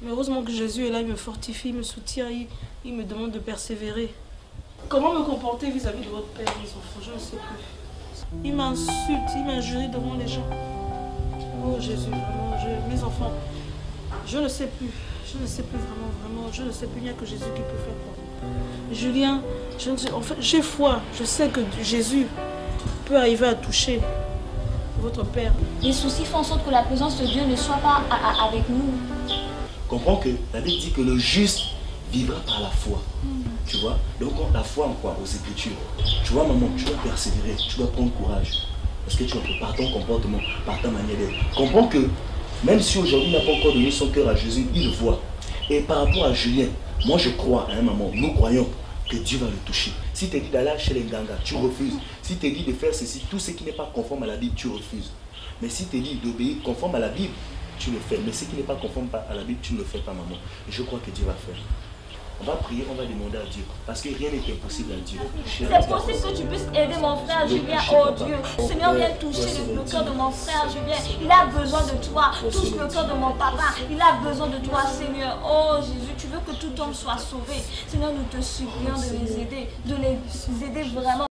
Mais heureusement que Jésus est là, il me fortifie, il me soutient, il me demande de persévérer. Comment me comporter vis-à-vis de votre père, mes enfants? Je ne sais plus. Il m'insulte, il m'injurie devant les gens. Oh Jésus, vraiment, mes enfants, je ne sais plus. Je ne sais plus vraiment, je ne sais plus, il n'y a que Jésus qui peut faire pour moi. Julien, en fait, j'ai foi. Je sais que Jésus peut arriver à toucher votre père. Les soucis font en sorte que la présence de Dieu ne soit pas avec nous. Comprends que la Bible dit que le juste vivra par la foi. Tu vois? Donc la foi en quoi? Aux Écritures. Tu vois maman, tu dois persévérer, tu dois prendre courage. Parce que tu vas par ton comportement, par ta manière d'être. Comprends que même si aujourd'hui il n'a pas encore donné son cœur à Jésus, il le voit. Et par rapport à Julien, moi je crois, hein, maman, nous croyons que Dieu va le toucher. Si tu es dit d'aller chez les Nganga, tu refuses. Si tu es dit de faire ceci, tout ce qui n'est pas conforme à la Bible, tu refuses. Mais si tu es dit d'obéir conforme à la Bible, tu le fais. Mais ce qui n'est pas conforme à la Bible, tu ne le fais pas, maman. Et je crois que Dieu va faire. On va prier, on va demander à Dieu. Parce que rien n'est impossible à Dieu. C'est possible que tu puisses aider mon frère Julien, oh Dieu. Seigneur, viens toucher le cœur de mon frère Julien. Il a besoin de toi. Touche le cœur de mon papa. Il a besoin de toi, Seigneur. Oh Jésus, tu veux que tout homme soit sauvé. Seigneur, nous te supplions de les aider vraiment.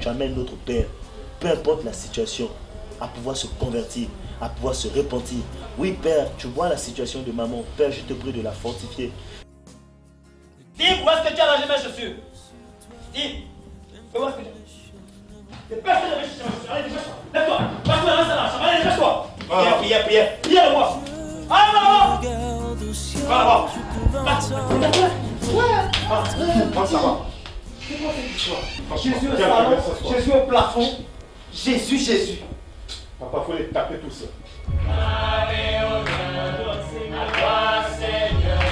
tu amènes notre Père, peu importe la situation, à pouvoir se convertir, à pouvoir se repentir. Oui, Père, tu vois la situation de maman. Père, je te prie de la fortifier. Steve, où est-ce que tu as rangé mes chaussures? Steve, où est-ce que tu as... C'est personne ne veut chercher mes chaussures. Allez, dépêche-toi. Lève-toi. Passe-moi dans la chambre. Allez, dépêche-toi. Prière. Prière, moi. Allez, là-bas. Va là-bas. Ça va. C'est quoi cette histoire? Jésus au salon, Jésus au plafond. Jésus. Papa, il faut les taper tout ça. Allez, honneur à toi, Seigneur.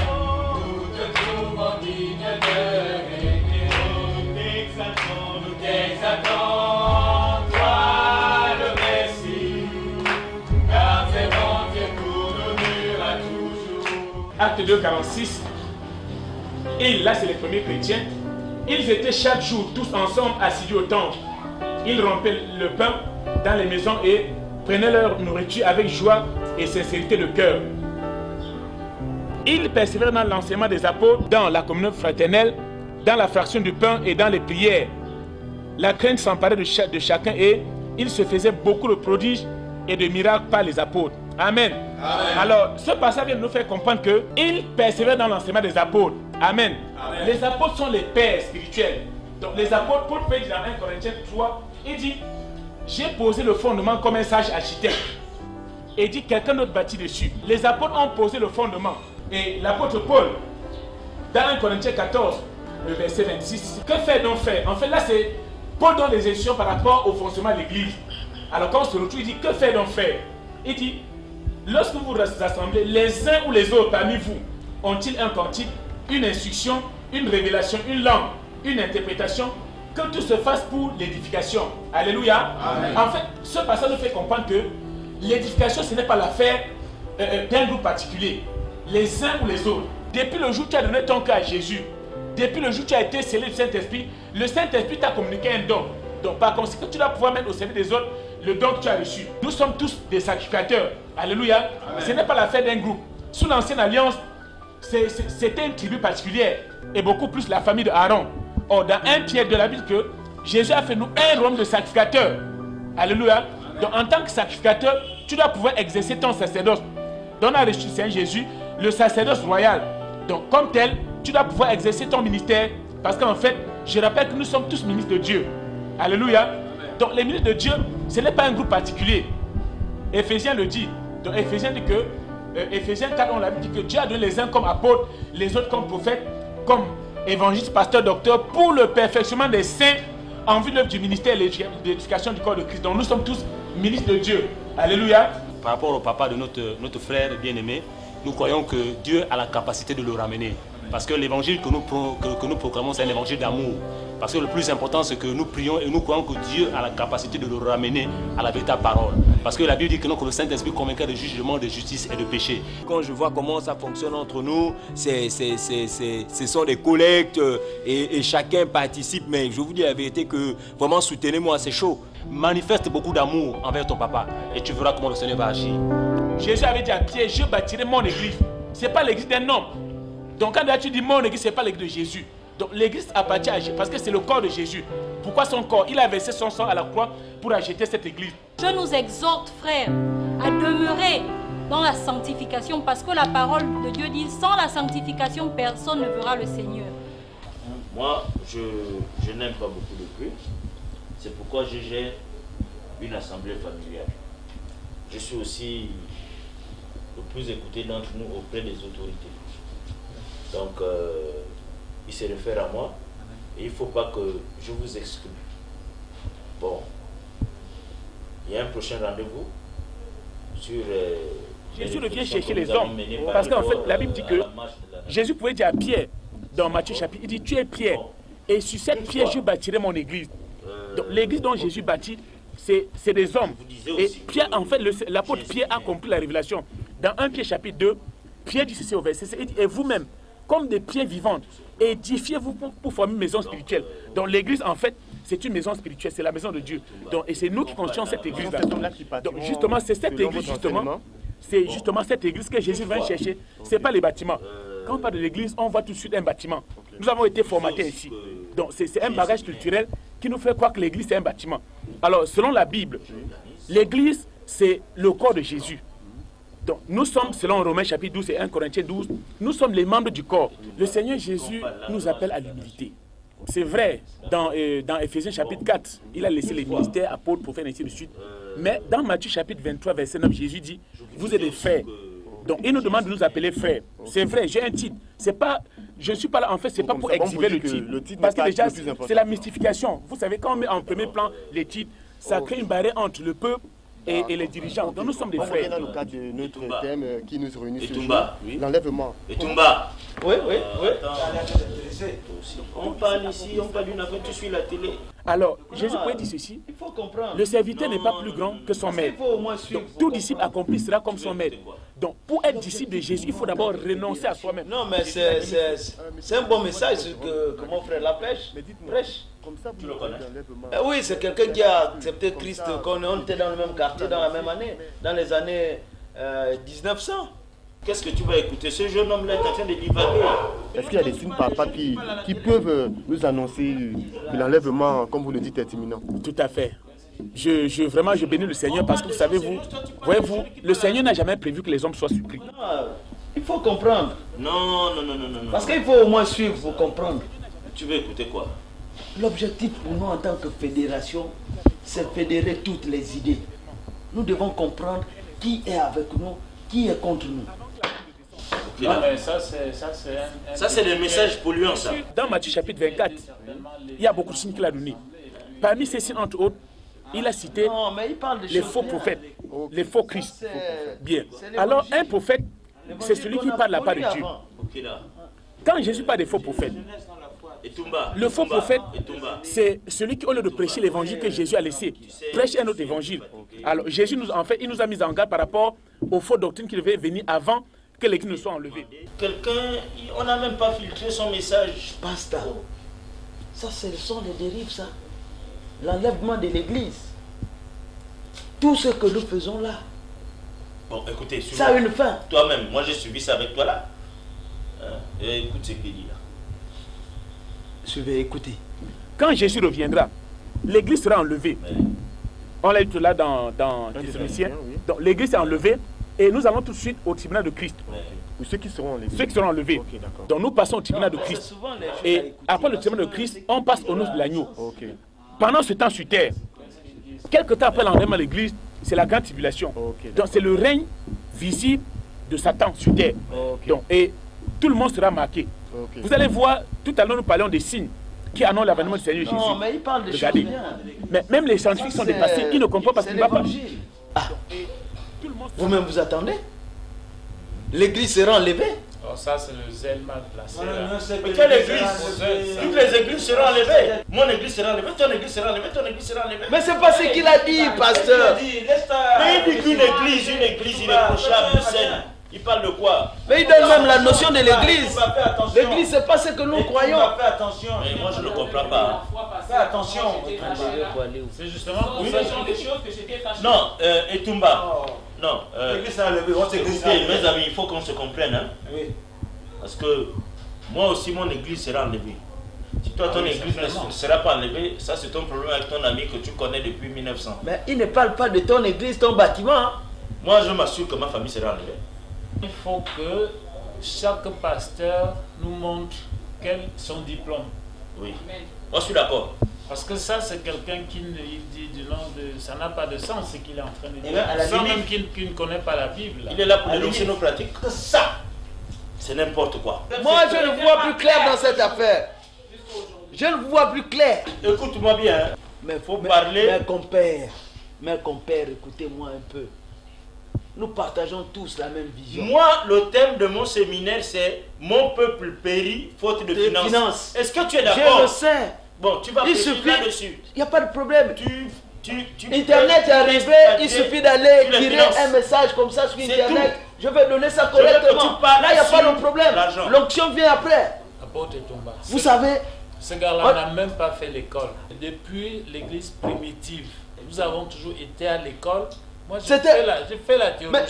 Nous te trouvons digne de régner. Nous t'exaltons, toi le Messie. Car tes bontés pour nous durent à toujours. Acte 2, 46. Et là, c'est les premiers chrétiens. Ils étaient chaque jour tous ensemble assidus au temple. Ils rompaient le pain dans les maisons et prenaient leur nourriture avec joie et sincérité de cœur. Ils persévéraient dans l'enseignement des apôtres, dans la communion fraternelle, dans la fraction du pain et dans les prières. La crainte s'emparait de chacun et il se faisait beaucoup de prodiges et de miracles par les apôtres. Amen. Amen. Alors, ce passage vient de nous faire comprendre qu'ils persévèrent dans l'enseignement des apôtres. Amen. Amen. Les apôtres sont les pères spirituels. Donc, les apôtres, Paul peut dire dans 1 Corinthiens 3, il dit, j'ai posé le fondement comme un sage architecte. Et dit, quelqu'un d'autre bâtit dessus. Les apôtres ont posé le fondement. Et l'apôtre Paul, dans 1 Corinthiens 14, le verset 26, que fait donc faire? En fait, là, c'est Paul donne des instructions par rapport au fonctionnement de l'église. Alors, quand on se retrouve, il dit, que fait donc faire? Il dit, lorsque vous vous rassemblez, les uns ou les autres parmi vous ont-ils un cantique, une instruction, une révélation, une langue, une interprétation, que tout se fasse pour l'édification. Alléluia. Amen. En fait, ce passage nous fait comprendre que l'édification, ce n'est pas l'affaire d'un groupe particulier. Les uns ou les autres. Depuis le jour où tu as donné ton cœur à Jésus, depuis le jour où tu as été scellé du Saint-Esprit, le Saint-Esprit t'a communiqué un don. Donc par conséquent, tu dois pouvoir mettre au service des autres le don que tu as reçu. Nous sommes tous des sacrificateurs. Alléluia. Amen. Ce n'est pas l'affaire d'un groupe. Sous l'ancienne alliance, c'était une tribu particulière. Et beaucoup plus la famille de Aaron. Or, dans 1 Pierre de la Bible, que Jésus a fait nous un royaume de sacrificateurs. Alléluia. Amen. Donc en tant que sacrificateur, tu dois pouvoir exercer ton sacerdoce. Donc on a reçu Saint Jésus, le sacerdoce royal. Donc comme tel, tu dois pouvoir exercer ton ministère. Parce qu'en fait, je rappelle que nous sommes tous ministres de Dieu. Alléluia. Amen. Donc les ministres de Dieu, ce n'est pas un groupe particulier. Éphésiens le dit. Donc Éphésiens dit que, Éphésiens 4, on l'a dit que Dieu a donné les uns comme apôtres, les autres comme prophètes, comme évangélistes, pasteurs, docteurs, pour le perfectionnement des saints en vue de l'œuvre du ministère et l'éducation du corps de Christ. Donc nous sommes tous ministres de Dieu. Alléluia. Par rapport au papa de notre frère bien-aimé, nous croyons que Dieu a la capacité de le ramener. Parce que l'évangile que nous proclamons, c'est un évangile d'amour. Parce que le plus important, c'est que nous prions et nous croyons que Dieu a la capacité de le ramener à la véritable parole. Parce que la Bible dit que le Saint-Esprit convaincra de jugement, de justice et de péché. Quand je vois comment ça fonctionne entre nous, ce sont des collectes et chacun participe. Mais je vous dis la vérité que vraiment soutenez-moi, c'est chaud. Manifeste beaucoup d'amour envers ton papa et tu verras comment le Seigneur va agir. Jésus avait dit à Pierre, je bâtirai mon église. Ce n'est pas l'église d'un homme. Donc quand tu dis mon église, ce n'est pas l'église de Jésus. Donc l'église appartient à Jésus parce que c'est le corps de Jésus. Pourquoi son corps? Il a versé son sang à la croix pour acheter cette église. Je nous exhorte, frères, à demeurer dans la sanctification parce que la parole de Dieu dit, sans la sanctification, personne ne verra le Seigneur. Moi, je n'aime pas beaucoup le culte. C'est pourquoi je gère une assemblée familiale. Je suis aussi le plus écouté d'entre nous auprès des autorités. Donc, il se réfère à moi et il ne faut pas que je vous exclue. Bon, il y a un prochain rendez-vous sur... Jésus revient chercher les hommes. Parce qu'en fait, la Bible dit que Jésus pouvait dire à Pierre, dans Matthieu chapitre, il dit, tu es Pierre. Et sur cette pierre, je bâtirai mon église. Donc l'église dont Jésus bâtit, c'est des hommes. Et Pierre, en fait, l'apôtre Pierre a compris la révélation. Dans 1 Pierre chapitre 2, Pierre dit ceci au verset 7, il dit, et vous-même, comme des pierres vivantes, édifiez-vous pour former une maison spirituelle. Donc l'église, en fait, c'est une maison spirituelle, c'est la maison de Dieu. Donc, et c'est nous qui construisons cette église-là. Donc justement, c'est cette église, c'est justement cette église que Jésus vient chercher. Ce n'est pas les bâtiments. Quand on parle de l'église, on voit tout de suite un bâtiment. Nous avons été formatés ici. Donc c'est un bagage culturel qui nous fait croire que l'église c'est un bâtiment. Alors, selon la Bible, l'église c'est le corps de Jésus. Donc, nous sommes, selon Romains chapitre 12 et 1 Corinthiens 12, nous sommes les membres du corps. Le Seigneur Jésus nous appelle à l'humilité. C'est vrai, dans Éphésiens chapitre 4, il a laissé les ministères, apôtres, prophètes, ainsi de suite. Mais dans Matthieu chapitre 23, verset 9, Jésus dit, vous êtes des frères. Donc il nous demande de nous appeler frères. C'est vrai, j'ai un titre. C'est pas, je ne suis pas là, en fait, c'est pas pour exhiber le titre. Parce que déjà, c'est la mystification. Vous savez, quand on met en premier plan les titres, ça crée une barrière entre le peuple et les dirigeants. Donc nous sommes des frères. Dans le cadre de notre thème qui nous réunit ce jour, l'enlèvement. Et Toumba. Oui. On parle ici, on parle d'une affaire, tu suis la télé. Alors, Jésus pouvait dire ceci. Il faut comprendre. Le serviteur n'est pas plus grand que son maître. Donc tout disciple accompli sera comme son maître. Donc pour être disciple de Jésus, il faut d'abord renoncer à soi-même. Non, mais c'est un bon message que mon frère la prêche. Comme ça, tu le connais? Oui, c'est quelqu'un qui a accepté Christ, quand on était dans le même quartier, dans la même année, dans les années 1900. Qu'est-ce que tu vas écouter? Ce jeune homme-là est en train de divaguer. Est-ce qu'il y a des signes, papa, qui peuvent nous annoncer que l'enlèvement, comme vous le dites, est imminent? Tout à fait. Vraiment, je bénis le Seigneur parce que vous savez, voyez-vous, le Seigneur n'a jamais prévu que les hommes soient surpris. Il faut comprendre. Non. Parce qu'il faut au moins suivre pour comprendre. Tu veux écouter quoi? L'objectif pour nous en tant que fédération, c'est fédérer toutes les idées. Nous devons comprendre qui est avec nous, qui est contre nous. Non, mais ça c'est des messages polluants, ça. Dans Matthieu chapitre 24, il y a beaucoup de signes qu'il a donnés. Parmi ces signes, entre autres, il a cité les faux prophètes, les faux Christ. Bien. Alors, un prophète, c'est celui qui parle la part de Dieu. Quand Jésus parle des faux prophètes, le faux prophète, c'est celui qui, au lieu de prêcher l'évangile que Jésus a laissé, prêche un autre évangile. Alors, Jésus, il nous a mis en garde par rapport aux fausses doctrines qui devaient venir avant que l'église ne soit enlevée. Quelqu'un, on n'a même pas filtré son message. Basta. Ça, ce sont les dérives, ça. L'enlèvement de l'église. Tout ce que nous faisons là. Bon, écoutez, ça a une fin. Toi-même, moi j'ai suivi ça avec toi là. Et écoute ce qu'il dit là. Je vais écouter. Quand Jésus reviendra, l'église sera enlevée. On l'a dit là dans Thessaloniciens. Donc l'église est enlevée et nous allons tout de suite au tribunal de Christ. Ou ceux qui seront enlevés. Ceux qui seront enlevés. Okay, donc nous passons au tribunal de Christ. Et après le tribunal de Christ, on passe au noces de l'agneau. Pendant ce temps sur terre, quelques temps après l'enlèvement de l'église, c'est la grande tribulation. Donc c'est le règne visible de Satan sur terre. Donc, et tout le monde sera marqué. Vous allez voir, tout à l'heure nous parlions des signes qui annoncent l'avènement du Seigneur Jésus. Non, mais il parle de Regardez. Mais même les scientifiques sont dépassés, ils ne comprennent pas ce qu'il ne va pas. Vous-même vous attendez? L'église sera enlevée? Oh, ça c'est le zèle mal placé. Mais quelle église? Toutes les églises seront enlevées. Mon église sera enlevée, ton église sera enlevée, ton église sera enlevée. Mais c'est pas ce qu'il a dit, pasteur. Mais il dit qu'une église irréprochable, saine. Il parle de quoi? Mais il donne même la notion de l'église. L'église, c'est pas ce que nous croyons. Fais attention. Mais moi, je ne comprends pas. Fais attention. C'est justement pour ça que c'était caché. Non, Etumba. Non. Écoutez, mes amis, il faut qu'on se comprenne. Hein? Parce que moi aussi, mon église sera enlevée. Si toi, ton église ne sera pas enlevée, ça, c'est ton problème avec ton ami que tu connais depuis 1900. Mais il ne parle pas de ton église, ton bâtiment. Moi, je m'assure que ma famille sera enlevée. Il faut que chaque pasteur nous montre quel est son diplôme. Oui, moi je suis d'accord. Parce que ça, c'est quelqu'un qui dit du nom de... Ça n'a pas de sens ce qu'il est en train de dire. À la Sans limite, même qu'il ne connaît pas la Bible. Il est là pour dénoncer nos pratiques. Ça, c'est n'importe quoi. Moi, je ne vois plus clair dans cette affaire. Je ne vois plus clair. Écoute-moi bien. Mais faut parler. Mais compère, écoutez-moi un peu. Nous partageons tous la même vision. Moi, le thème de mon séminaire, c'est « Mon peuple périt, faute de finances ». Est-ce que tu es d'accord? Je le sais. Bon, tu vas réfléchir là-dessus. Il n'y a pas de problème. Internet est arrivé, il suffit d'aller tirer un message comme ça sur Internet. Je vais donner ça correctement. Là, il n'y a pas de problème. L'onction vient après. Vous savez, ce gars-là n'a même pas fait l'école. Depuis l'église primitive, nous avons toujours été à l'école. Moi, j'ai fait la théologie. Mais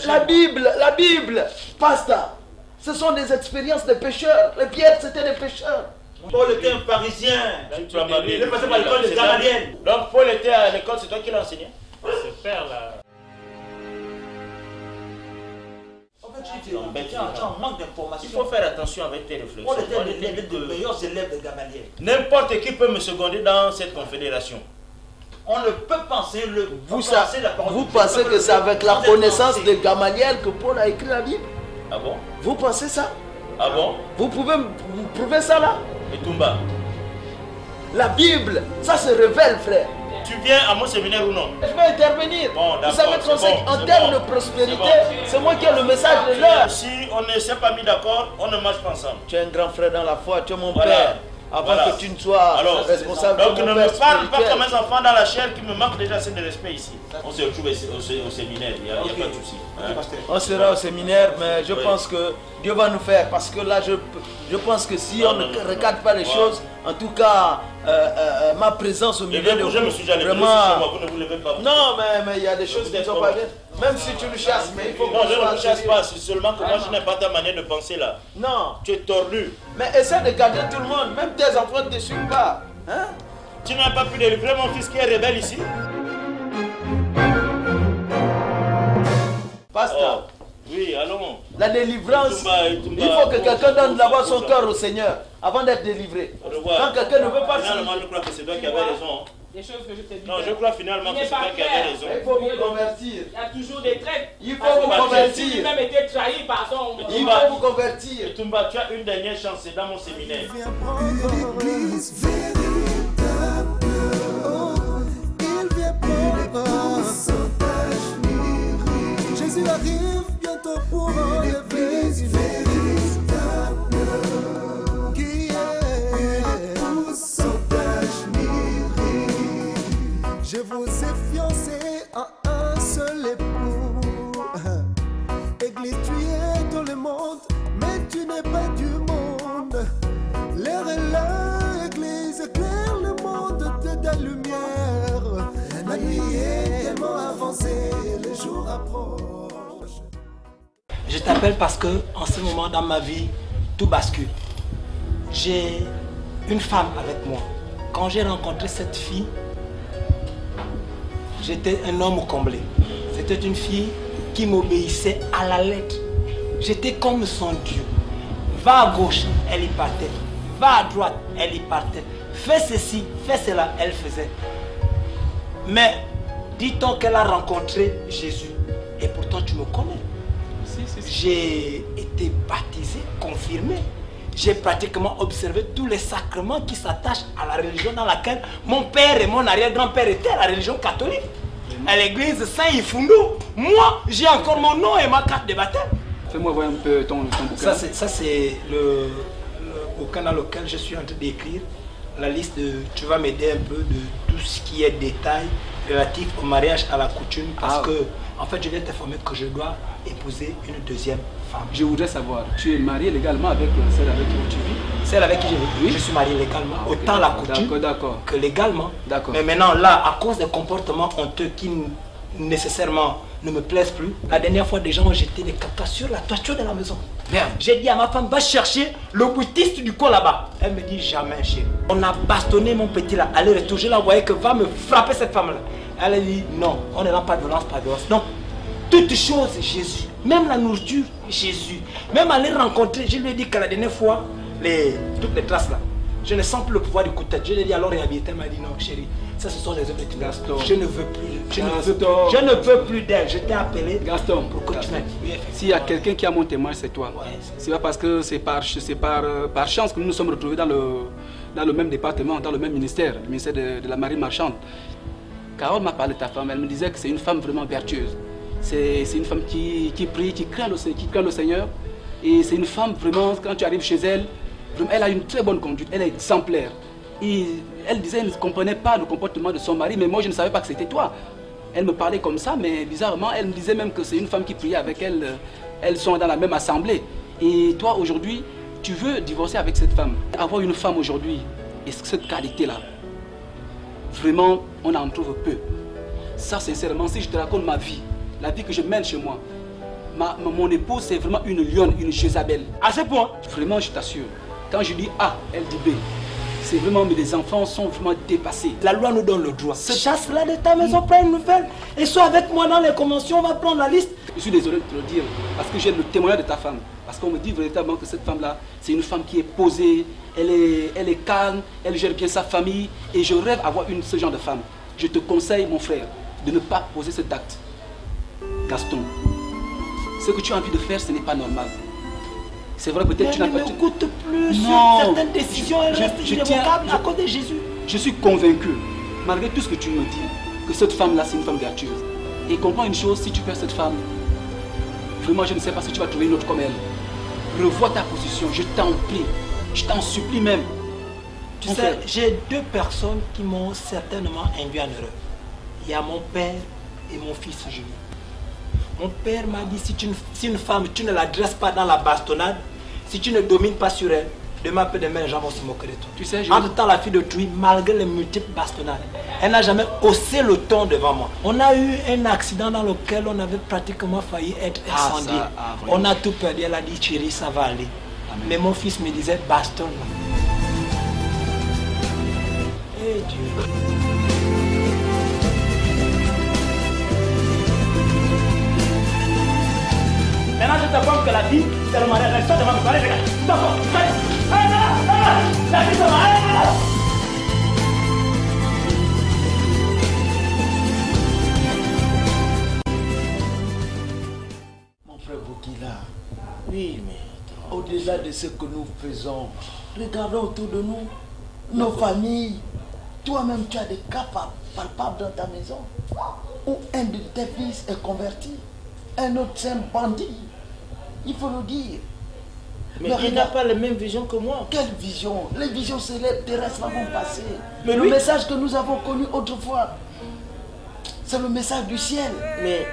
la Bible, pasteur, ce sont des expériences de pécheurs. Les Pierres, c'était des pécheurs. Paul était un Parisien. Il est passé par l'école des Gamaliel. Donc Paul était à l'école, c'est toi qui l'as enseigné? Ce père là. Tu manques d'informations. Il faut faire attention avec tes réflexions. Paul était l'un des meilleurs élèves de Gamaliel. N'importe qui peut me seconder dans cette confédération. On ne peut penser le. Vous pensez que c'est avec la connaissance de Gamaliel que Paul a écrit la Bible? Ah bon? Vous pensez ça? Ah bon? Vous pouvez vous prouver ça là? Et Toumba? La Bible, ça se révèle, frère. Tu viens à mon séminaire ou non? Je vais intervenir. Bon, vous savez qu'on sait qu'en termes de prospérité, c'est moi qui ai le message de l'heure. Si on ne s'est pas mis d'accord, on ne marche pas ensemble. Tu es un grand frère dans la foi, tu es mon père. Avant que tu ne sois responsable donc de mon ne père me parle pas spirituel. comme un enfant dans la chair qui me manque déjà assez de respect ici. On se retrouve au séminaire, il n'y a pas de souci. On sera au séminaire, mais je pense que Dieu va nous faire. Parce que là, je pense que si on ne regarde pas les choses, en tout cas, ma présence au milieu de vous, je me suis déjà levé vraiment... chez moi, vous ne vous levez pas. Non, mais il y a des choses qui ne sont pas bien. Même si tu le chasses, mais il faut que non, je sois ne le chasse sérieux. pas, c'est seulement que moi je n'ai pas ta manière de penser là. Non. Tu es tordu. Mais essaie de garder tout le monde, même tes enfants ne te suivent pas. Hein? Tu n'as pas pu délivrer mon fils qui est rebelle ici? Pasteur. Oui, allons. La délivrance, il faut que quelqu'un donne d'abord son cœur au Seigneur avant d'être délivré. Quand quelqu'un ne veut pas finalement, je crois que c'est toi qui avais raison. Des choses que je te dis. Non, je crois finalement que c'est toi qui avais raison. Il faut vous convertir. Il y a toujours des traites. Il faut vous convertir. Il a même été trahi par son... Il faut vous convertir. Toumba, tu as une dernière chance, c'est dans mon séminaire. L'église véritable, il vient prendre un sautage miracle. Jésus arrive bientôt pour enlever l'église véritable, qui est un sautage miracle. Je vous ai fiancé à un seul époux. Église, tu es dans le monde, mais tu n'es pas du monde. L'air est là, Église, éclaire le monde de ta lumière. La nuit est tellement avancée, le jour approche. Je t'appelle parce que en ce moment dans ma vie, tout bascule. J'ai une femme avec moi. Quand j'ai rencontré cette fille, j'étais un homme comblé. C'était une fille qui m'obéissait à la lettre. J'étais comme son Dieu. Va à gauche, elle y partait. Va à droite, elle y partait. Fais ceci, fais cela, elle faisait. Mais dit-on qu'elle a rencontré Jésus. Et pourtant tu me connais. J'ai été baptisé, confirmé. J'ai pratiquement observé tous les sacrements qui s'attachent à la religion dans laquelle mon père et mon arrière-grand-père étaient, la religion catholique. À l'église Saint-Ifundo, moi j'ai encore mon nom et ma carte de baptême. Fais-moi voir un peu ton bouquin. Ça c'est le bouquin dans lequel je suis en train d'écrire la liste de... Tu vas m'aider un peu de tout ce qui est détail relatif au mariage à la coutume parce que en fait je viens t'informer que je dois épouser une deuxième femme. Je voudrais savoir, tu es marié légalement avec celle avec qui tu vis? Celle avec qui je vis, oui. Je suis marié légalement, autant la coutume que légalement. Mais maintenant là, à cause des comportements honteux qui nécessairement ne me plaisent plus, la dernière fois des gens ont jeté des cacas sur la toiture de la maison. Merde. J'ai dit à ma femme, va chercher le boutiste du coin là-bas. Elle me dit jamais chérie. On a bastonné mon petit là, aller-retour, je la voyais que va me frapper cette femme là. Elle a dit non, on ne rend pas de violence par violence. Donc, toutes choses, Jésus. Même la nourriture, Jésus. Même aller rencontrer, je lui ai dit que la dernière fois, toutes les traces là, je ne sens plus le pouvoir du coup de tête. Je lui ai dit alors réhabiliter, elle m'a dit non chérie, ça ce sont les œuvres de Gaston. Je ne veux plus, je ne veux plus d'elle. Je t'ai appelé Gaston pour que tu m'aides. S'il y a quelqu'un qui a mon témoin, c'est toi. C'est pas parce que c'est par chance que nous nous sommes retrouvés dans le même département, dans le même ministère, le ministère de la marine marchande. Carole m'a parlé de ta femme, elle me disait que c'est une femme vraiment vertueuse. C'est une femme qui prie, qui craint le Seigneur. Et c'est une femme vraiment, quand tu arrives chez elle, vraiment, elle a une très bonne conduite, elle est exemplaire. Et elle disait qu'elle ne comprenait pas le comportement de son mari, mais moi je ne savais pas que c'était toi. Elle me parlait comme ça, mais bizarrement, elle me disait même que c'est une femme qui priait avec elle. Elles sont dans la même assemblée. Et toi aujourd'hui, tu veux divorcer avec cette femme. Avoir une femme aujourd'hui, et cette qualité-là, vraiment, on en trouve peu. Ça, sincèrement, si je te raconte ma vie, la vie que je mène chez moi, mon épouse, c'est vraiment une lionne, une Jézabel. À ce point? Vraiment, je t'assure. Quand je dis A, elle dit B. C'est vraiment, mais les enfants sont vraiment dépassés. La loi nous donne le droit. Chasse-la de ta maison, prends une nouvelle. Et sois avec moi dans les conventions, on va prendre la liste. Je suis désolé de te le dire, parce que j'ai le témoignage de ta femme. Parce qu'on me dit véritablement que cette femme-là, c'est une femme qui est posée, elle est calme, elle gère bien sa famille. Et je rêve d'avoir ce genre de femme. Je te conseille, mon frère, de ne pas poser cet acte. Gaston, ce que tu as envie de faire, ce n'est pas normal. C'est vrai, peut-être tu n'as pas... Ne coûte plus Non, sur certaines décisions, elles restent irrévocables à cause de Jésus. Je suis convaincu, malgré tout ce que tu me dis, que cette femme-là, c'est une femme vertueuse. Et comprends une chose, si tu perds cette femme, vraiment, je ne sais pas si tu vas trouver une autre comme elle. Revois ta position, je t'en prie, je t'en supplie même. Tu sais, j'ai deux personnes qui m'ont certainement induit en erreur. Il y a mon père et mon fils Julien. Mon père m'a dit, si une femme, tu ne la dresses pas dans la bastonnade, si tu ne domines pas sur elle, demain, peu demain, les gens vont se moquer de toi. Tu sais, en temps, la fille d'autrui, malgré les multiples bastonnades, elle n'a jamais haussé le ton devant moi. On a eu un accident dans lequel on avait pratiquement failli être incendié. On a tout perdu. Elle a dit, chérie, ça va aller. Amen. Mais mon fils me disait, bastonne. Eh Dieu. Maintenant, je t'apprends que la vie, c'est le mariage. Reste devant me parler, regarde. D'accord, allez, la vie, c'est le mariage. Mon frère Bokila, oui, mais au-delà de ce que nous faisons, regardons autour de nous, nos familles. Toi-même, tu as des cas palpables dans ta maison où un de tes fils est converti, un autre c'est un bandit. Il faut le dire. Mais il n'a pas la même vision que moi. Quelle vision? Les visions célèbres terrestres vont passer. Mais le message que nous avons connu autrefois, c'est le message du ciel. Mais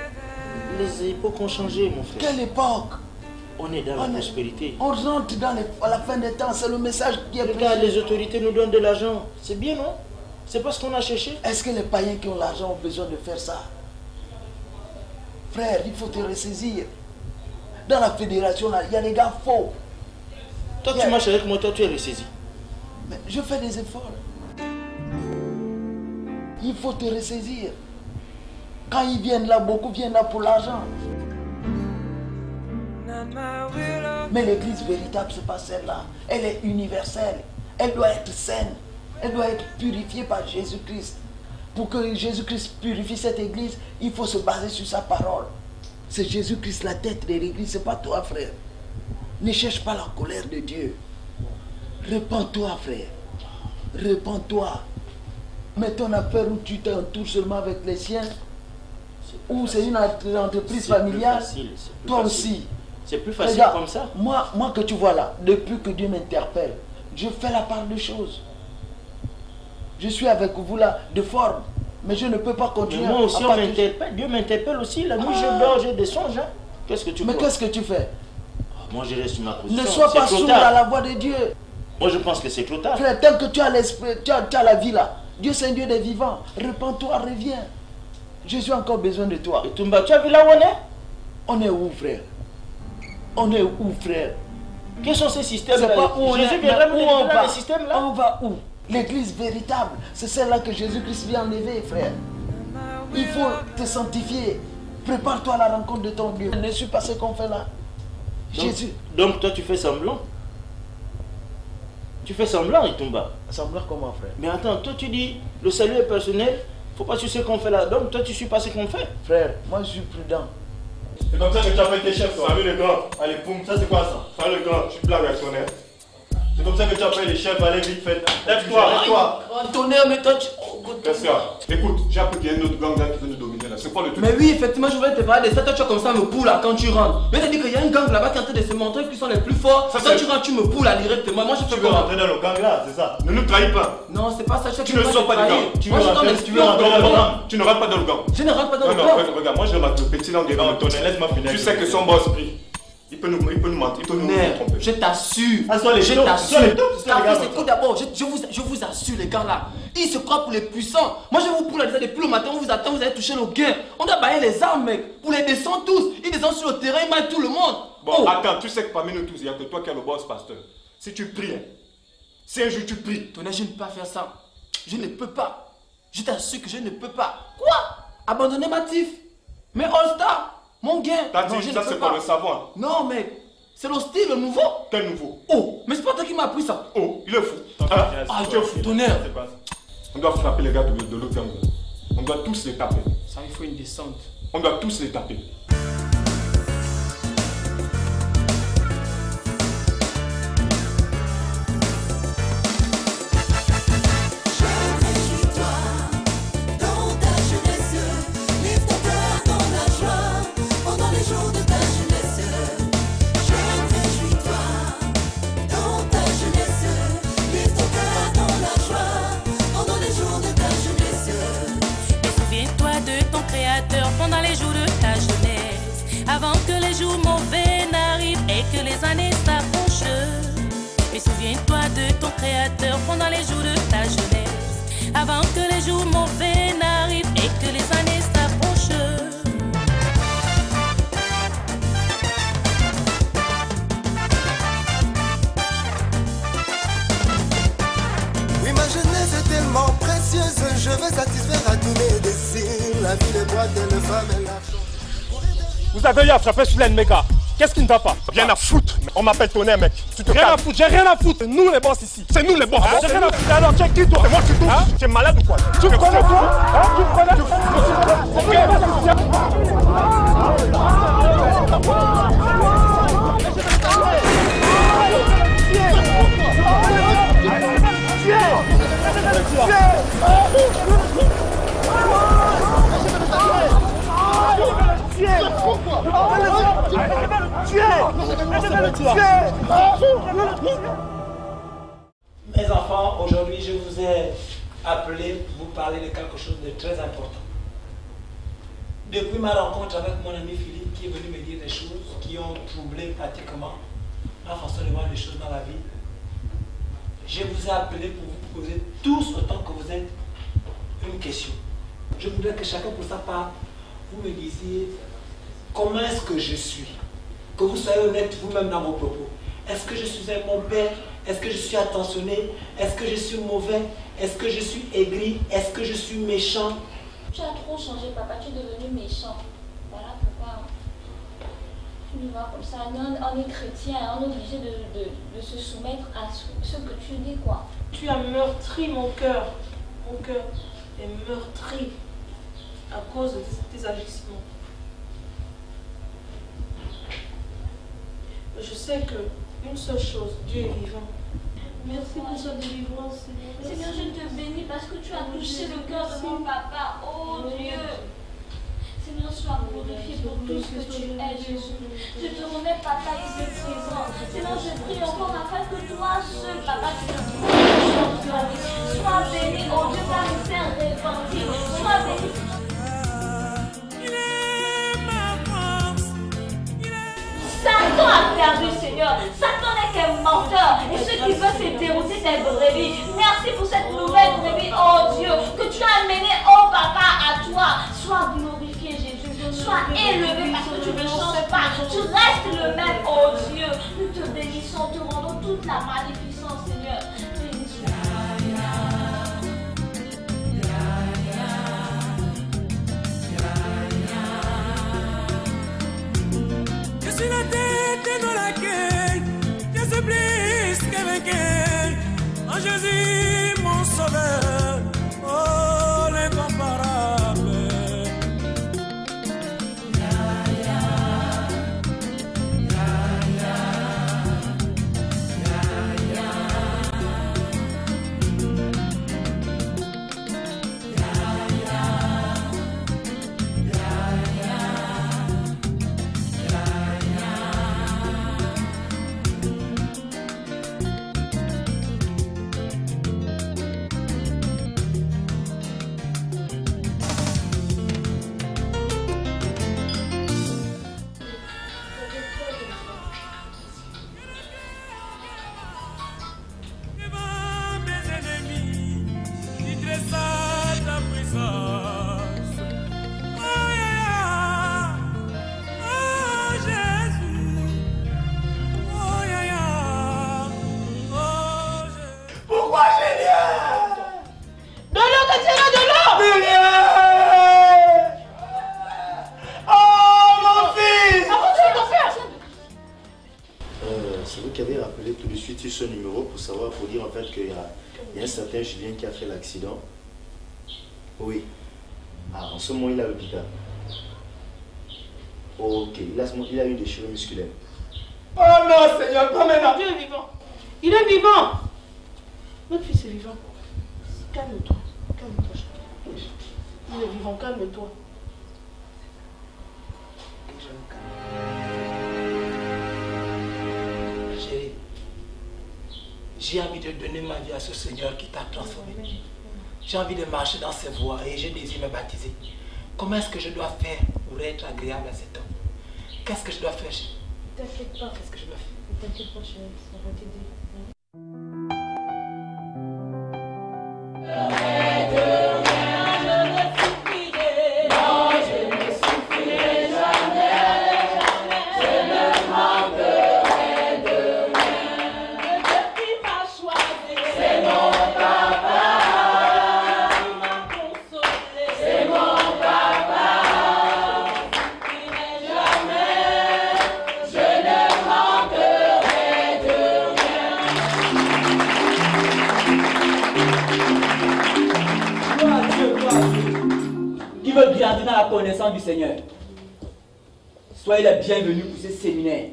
les époques ont changé, mon frère. Quelle époque? On est dans la prospérité. On rentre à la fin des temps, c'est le message qui est... Regarde, les autorités nous donnent de l'argent. C'est bien, non? C'est pas ce qu'on a cherché. Est-ce que les païens qui ont l'argent ont besoin de faire ça? Frère, il faut te ressaisir. Dans la fédération, là, il y a des gars faux. Toi, tu marches avec moi, toi, tu es ressaisi. Mais je fais des efforts. Il faut te ressaisir. Quand ils viennent là, beaucoup viennent là pour l'argent. Mais l'église véritable, ce n'est pas celle-là. Elle est universelle. Elle doit être saine. Elle doit être purifiée par Jésus-Christ. Pour que Jésus-Christ purifie cette église, il faut se baser sur sa parole. C'est Jésus-Christ la tête de l'église, ce n'est pas toi, frère. Ne cherche pas la colère de Dieu. Repends-toi, frère. Repends-toi. Mais ton affaire où tu t'entoures seulement avec les siens, ou c'est une entreprise familiale, toi aussi. C'est plus facile. Regarde, comme ça. Moi que tu vois là, depuis que Dieu m'interpelle, je fais la part des choses. Je suis avec vous là, de forme. Mais je ne peux pas continuer. Mais moi aussi, on m'interpelle. Dieu m'interpelle aussi. La nuit, je dors, j'ai des songes. Hein. Qu'est-ce que tu fais? Mais qu'est-ce que tu fais? Moi, je reste sur ma position. Ne sois pas sourd à la voix de Dieu. Moi, je pense que c'est trop tard. Frère, tant que tu as l'esprit, tu as la vie là. Dieu, c'est un Dieu des vivants. Repends-toi, reviens. Jésus a encore besoin de toi. Et Toumba, tu as vu là où on est? On est où, frère? On est où, frère? Quels sont ces systèmes là? Pas où Jésus viendra nous délivrer les systèmes là? On va où? L'église véritable, c'est celle-là que Jésus-Christ vient enlever, frère. Il faut te sanctifier. Prépare-toi à la rencontre de ton Dieu. Ne suis pas ce qu'on fait là. Jésus. Donc toi, tu fais semblant? Tu fais semblant, Itumba? Semblant comment, frère? Mais attends, toi tu dis, le salut est personnel, faut pas suivre ce qu'on fait là. Donc toi, tu suis pas ce qu'on fait? Frère, moi je suis prudent. C'est comme ça que tu appelles tes chefs, toi. Salut le grand. Allez, boum, ça c'est quoi ça? Salut le grand, je suis plus réactionnaire. C'est comme ça que tu appelles les chefs, allez vite, faites. Lève-toi, lève-toi. Tonnerre, mais toi tu... Qu'est-ce qu'il y a? Écoute, j'ai appris qu'il y a une autre gang là qui veut nous dominer là. C'est quoi le truc? Mais oui, effectivement, je voulais te parler de ça. Toi, tu as comme ça me poules là quand tu rentres. Mais t'as dit qu'il y a une gang là-bas qui est en train de se montrer qui sont les plus forts. Ça, quand tu rentres, tu me poules là directement. Moi, je tu veux rentrer dans le gang là, c'est ça? Ne nous trahis pas. Non, c'est pas ça. Tu ne sors pas du gang. Tu veux rentrer dans le gang. Tu ne rentres pas dans le gang. Je ne rentre pas dans le gang. Non, regarde, moi je remarque le petit langue dans le tonnerre. Laisse-moi finir. Tu sais que son boss, il peut nous mentir, il peut nous tromper. Je t'assure. Je t'assure. Écoute d'abord, je vous assure les gars là. Ils se croient pour les puissants. Moi je vous pousse là depuis le matin, on vous attend, vous allez toucher le gain. On doit bailler les armes mec. Pour les descendre tous. Ils descendent sur le terrain, ils maillent tout le monde. Bon, attends, tu sais que parmi nous tous, il n'y a que toi qui es le boss pasteur. Si tu pries, hein, si un jour tu pries. Tonnerre, je ne peux pas faire ça. Je ne peux pas. Je t'assure que je ne peux pas. Quoi? Abandonner ma tif? Mais All-Star, mon gain. T'as dit, ça c'est pas le savoir. Non, mais c'est le style, le nouveau. Quel nouveau? Oh, mais c'est pas toi qui m'as appris ça. Oh, il est fou. Ah, tu es fou, Tonnerre. On doit frapper les gars de l'autre angle. On doit tous les taper. Ça, il faut une descente. On doit tous les taper. Pendant les jours de ta jeunesse, avant que les jours mauvais n'arrivent et que les années s'approchent. Et souviens-toi de ton Créateur pendant les jours de ta jeunesse, avant que les jours mauvais n'arrivent et que les années s'approchent. Oui, ma jeunesse est tellement précieuse, je veux satisfaire à tous mes désirs. La vie, les boîtes, les femmes et l'argent. Vous avez eu à frapper sur l'NMK. Qu'est-ce qui ne va pas? Rien à foutre. On m'appelle Tonnerre, mec. Tu te rien à foutre. J'ai rien à foutre. C'est nous les boss ici. C'est nous les boss. J'ai rien à foutre. Alors, tu es qui toi? C'est moi qui touche. Tu es malade ou quoi? Tu me connais toi? Tu me connais? Mes enfants, aujourd'hui je vous ai appelé pour vous parler de quelque chose de très important. Depuis ma rencontre avec mon ami Philippe qui est venu me dire des choses qui ont troublé pratiquement ma façon de voir les choses dans la vie, je vous ai appelé pour vous poser tous autant que vous êtes une question. Je voudrais que chacun pour sa part, vous me disiez comment est-ce que je suis. Que vous soyez honnête vous-même dans vos propos. Est-ce que je suis un bon père? Est-ce que je suis attentionné? Est-ce que je suis mauvais? Est-ce que je suis aigri? Est-ce que je suis méchant? Tu as trop changé, papa. Tu es devenu méchant. Voilà pourquoi tu nous vois comme ça. Nous, on est chrétiens, on est obligé de se soumettre à ce que tu dis, quoi. Tu as meurtri mon cœur. Mon cœur est meurtri à cause de tes agissements. Je sais qu'une seule chose, Dieu est vivant. Merci pour sa délivrance, Seigneur. Seigneur, je te bénis parce que tu as touché le cœur de mon papa. Oh Dieu. Seigneur, sois glorifié pour tout ce que tu es, Jésus. Je te remets, papa, ici présent. Seigneur, je prie encore afin que toi seul, papa, tu te trouves. Sois béni, oh Dieu, par le Saint repenti. Sois béni. Satan a perdu, Seigneur. Satan n'est qu'un menteur. Et ceux qui veulent se dérouter tes brebis. Merci pour cette nouvelle brebis, oh Dieu, que tu as amené, oh Papa, à toi. Sois glorifié, Jésus. Sois élevé parce que tu ne changes pas. Tu restes le même, oh Dieu. Nous te bénissons, te rendons toute la magnificence, Seigneur. Je suis la tête et non la queue, je suis plus que vainqueur. En Jésus, mon sauveur, oh l'incomparable. C'est vous qui avez rappelé tout de suite sur ce numéro pour savoir, pour dire en fait qu'il y a un certain Julien qui a fait l'accident. Oui. Ah, en ce moment, il est à l'hôpital. Ok, il a une déchirure musculaire. Oh non, Seigneur, pas maintenant. Dieu est vivant. Il est vivant. Notre fils est vivant. Calme-toi. Calme-toi, chérie. Il est vivant, calme-toi. Chérie, j'ai envie de donner ma vie à ce Seigneur qui t'a transformé. J'ai envie de marcher dans ses voies et je désire me baptiser. Comment est-ce que je dois faire pour être agréable à cet homme? Qu'est-ce que je dois faire, chérie? T'inquiète pas. Qu'est-ce que je dois faire? Ne t'inquiète pas, chérie. On va t'aider. Qui veut grandir dans la connaissance du Seigneur, soyez les bienvenus pour ce séminaire.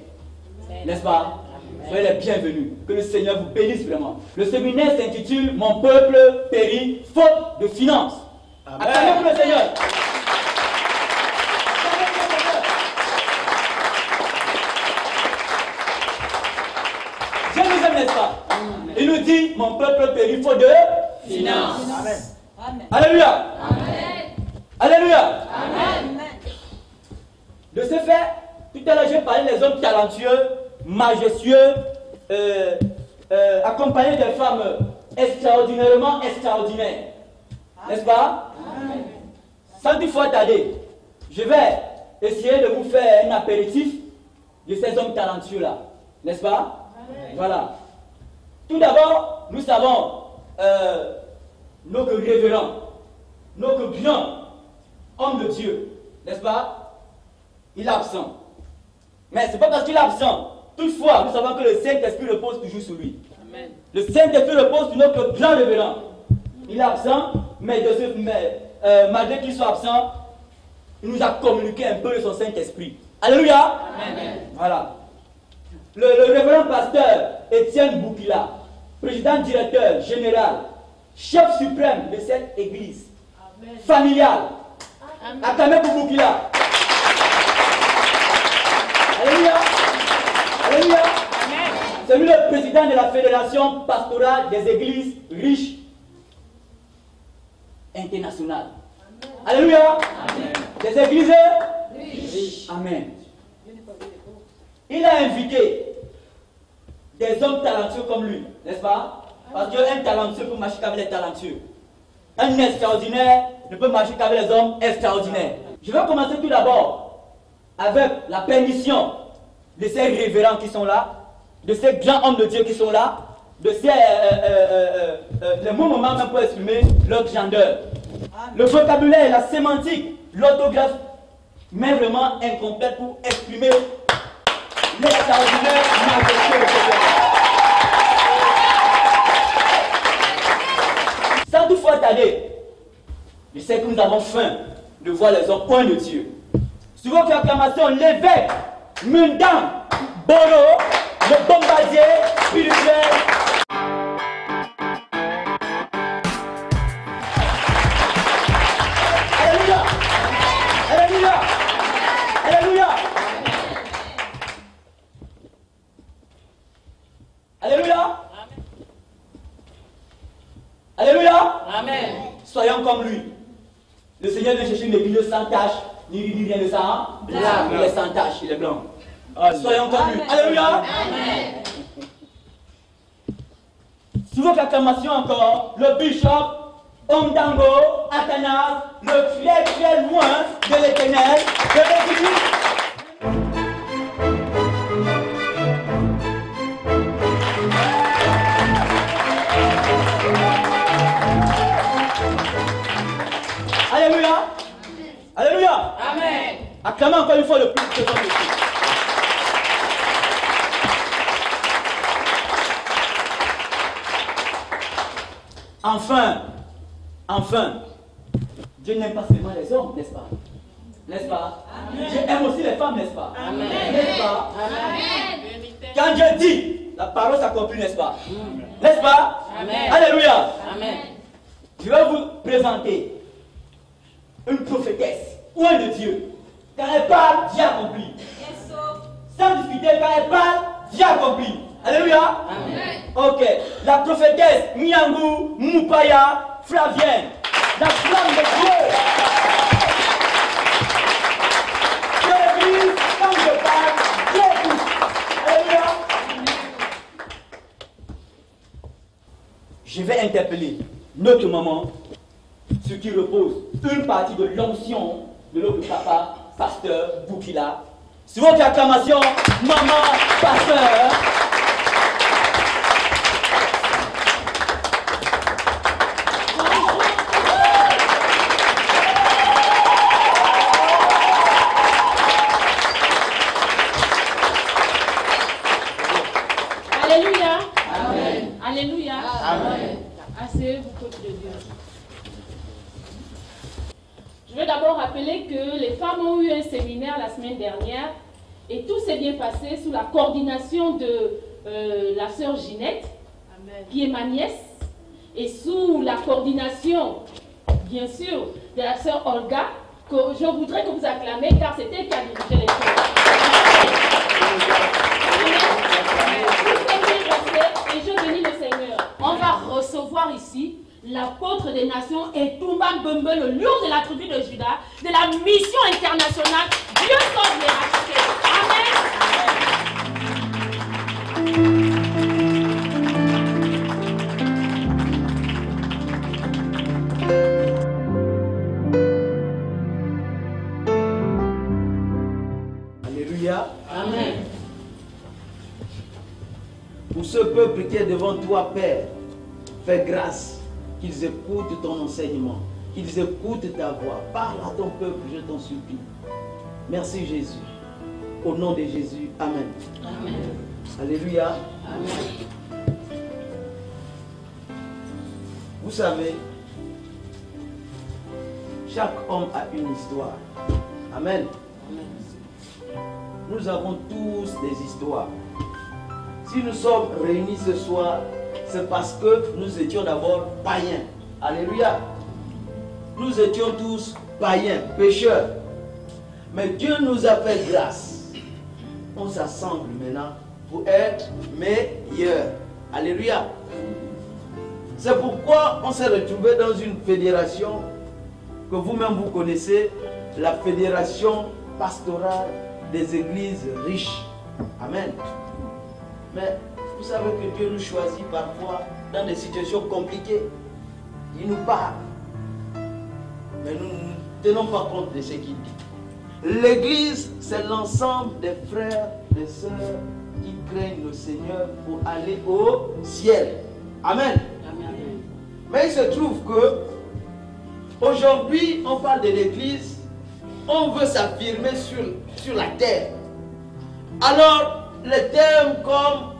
N'est-ce pas? Soyez les bienvenus. Que le Seigneur vous bénisse vraiment. Le séminaire s'intitule Mon peuple périt faute de finances. Acclamez pour le Seigneur. Dieu nous aime, n'est-ce pas? Il nous dit mon peuple périt faute de finances. Amen. Alléluia. Alléluia. Amen. De ce fait, tout à l'heure, j'ai parlé des hommes talentueux, majestueux, accompagnés de femmes extraordinairement extraordinaires. N'est-ce pas? Amen. Sans toutefois tarder, je vais essayer de vous faire un apéritif de ces hommes talentueux-là. N'est-ce pas? Amen. Voilà. Tout d'abord, nous savons notre révérend, notre grand homme de Dieu, n'est-ce pas? Il est absent. Mais ce n'est pas parce qu'il est absent. Toutefois, nous savons que le Saint-Esprit repose toujours sur lui. Amen. Le Saint-Esprit repose sur notre grand révérend. Il est absent, mais, malgré qu'il soit absent, il nous a communiqué un peu de son Saint-Esprit. Alléluia. Amen. Voilà. Le révérend pasteur Étienne Boukila, président directeur général, chef suprême de cette église familiale. Acclamez pour Boukila. Alléluia. Alléluia. C'est lui le président de la fédération pastorale des églises riches internationales. Alléluia. Des églises riches. Amen. Il a invité des hommes talentueux comme lui, n'est-ce pas? Parce qu'un talentueux peut marcher qu'avec les talentueux. Un extraordinaire ne peut marcher qu'avec les hommes extraordinaires. Je vais commencer tout d'abord avec la permission de ces révérends qui sont là, de ces grands hommes de Dieu qui sont là, de ces les mots moments même pour exprimer leur grandeur. Le vocabulaire, la sémantique, l'orthographe, mais vraiment incomplète pour exprimer l'extraordinaire majesté de ce Dieu. Sans toutefois tarder, je sais que nous avons faim de voir les hommes point de Dieu. Sur votre acclamation, l'évêque Mundan Boro, le bombardier spirituel. Alléluia! Alléluia! Alléluia! Alléluia! Alléluia! Amen. Soyons comme lui. Le Seigneur vient chercher une église sans tache, ni rien de ça. Blanc. Il est sans tache, il est blanc. Soyons comme lui. Alléluia! Amen. Sous votre acclamation encore, le bishop Omdango Athanas, le très loin de l'éternel, de l'église. Alléluia. Alléluia. Amen. Acclamez encore une fois le plus que son Dieu. Enfin, Dieu n'aime pas seulement les hommes, n'est-ce pas? N'est-ce pas? Dieu aime aussi les femmes, n'est-ce pas? N'est-ce pas? Quand Dieu dit, la parole s'accomplit, n'est-ce pas? N'est-ce pas? Alléluia. Je vais vous présenter une prophétesse ou un de Dieu. Quand elle parle, Dieu accomplit. Sans discuter, quand elle parle, Dieu accomplit. Alléluia. Ok. La prophétesse Nyangu Mupaya Flavienne. La flamme de Dieu. Dieu dit, quand je parle, Dieu écoute. Alléluia. Je vais interpeller notre maman, ce qui repose une partie de l'onction de notre papa, pasteur Boukila. Sur votre acclamation, maman, pasteur. Alléluia. Amen. Alléluia. Amen. Asseyez-vous, peuple de Dieu. Je vais d'abord rappeler que les femmes ont eu un séminaire la semaine dernière et tout s'est bien passé sous la coordination de la sœur Ginette, qui est ma nièce, et sous la coordination, bien sûr, de la sœur Olga, que je voudrais que vous acclamez car c'est elle qui a dirigé les choses. Tout s'est bien passé et je bénis le Seigneur. On va recevoir ici l'apôtre des nations et Toumba Mbembe, le lion de la tribu de Juda, de la mission internationale. Dieu sauve les rachetés. Amen. Alléluia. Amen. Pour ce peuple qui est devant toi, Père, fais grâce qu'ils écoutent ton enseignement, qu'ils écoutent ta voix. Parle à ton peuple, je t'en supplie. Merci Jésus. Au nom de Jésus, Amen. Amen. Alléluia. Amen. Vous savez, chaque homme a une histoire. Amen. Nous avons tous des histoires. Si nous sommes réunis ce soir, c'est parce que nous étions d'abord païens. Alléluia. Nous étions tous païens, pécheurs. Mais Dieu nous a fait grâce. On s'assemble maintenant pour être meilleurs. Alléluia. C'est pourquoi on s'est retrouvé dans une fédération que vous-même vous connaissez, la fédération pastorale des églises riches. Amen. Mais vous savez que Dieu nous choisit parfois dans des situations compliquées. Il nous parle. Mais nous ne tenons pas compte de ce qu'il dit. L'église, c'est l'ensemble des frères, des sœurs qui craignent le Seigneur pour aller au ciel. Amen. Mais il se trouve que aujourd'hui, on parle de l'église, on veut s'affirmer sur la terre. Alors, les termes comme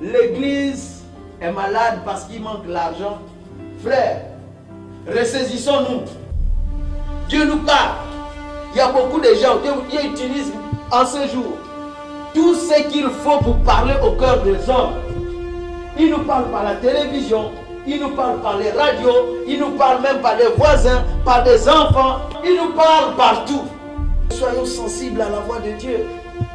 l'église est malade parce qu'il manque l'argent, frère, ressaisissons-nous. Dieu nous parle. Il y a beaucoup de gens qui utilisent en ce jour tout ce qu'il faut pour parler au cœur des hommes. Ils nous parlent par la télévision, ils nous parlent par les radios, ils nous parlent même par les voisins, par des enfants, ils nous parlent partout. Soyons sensibles à la voix de Dieu.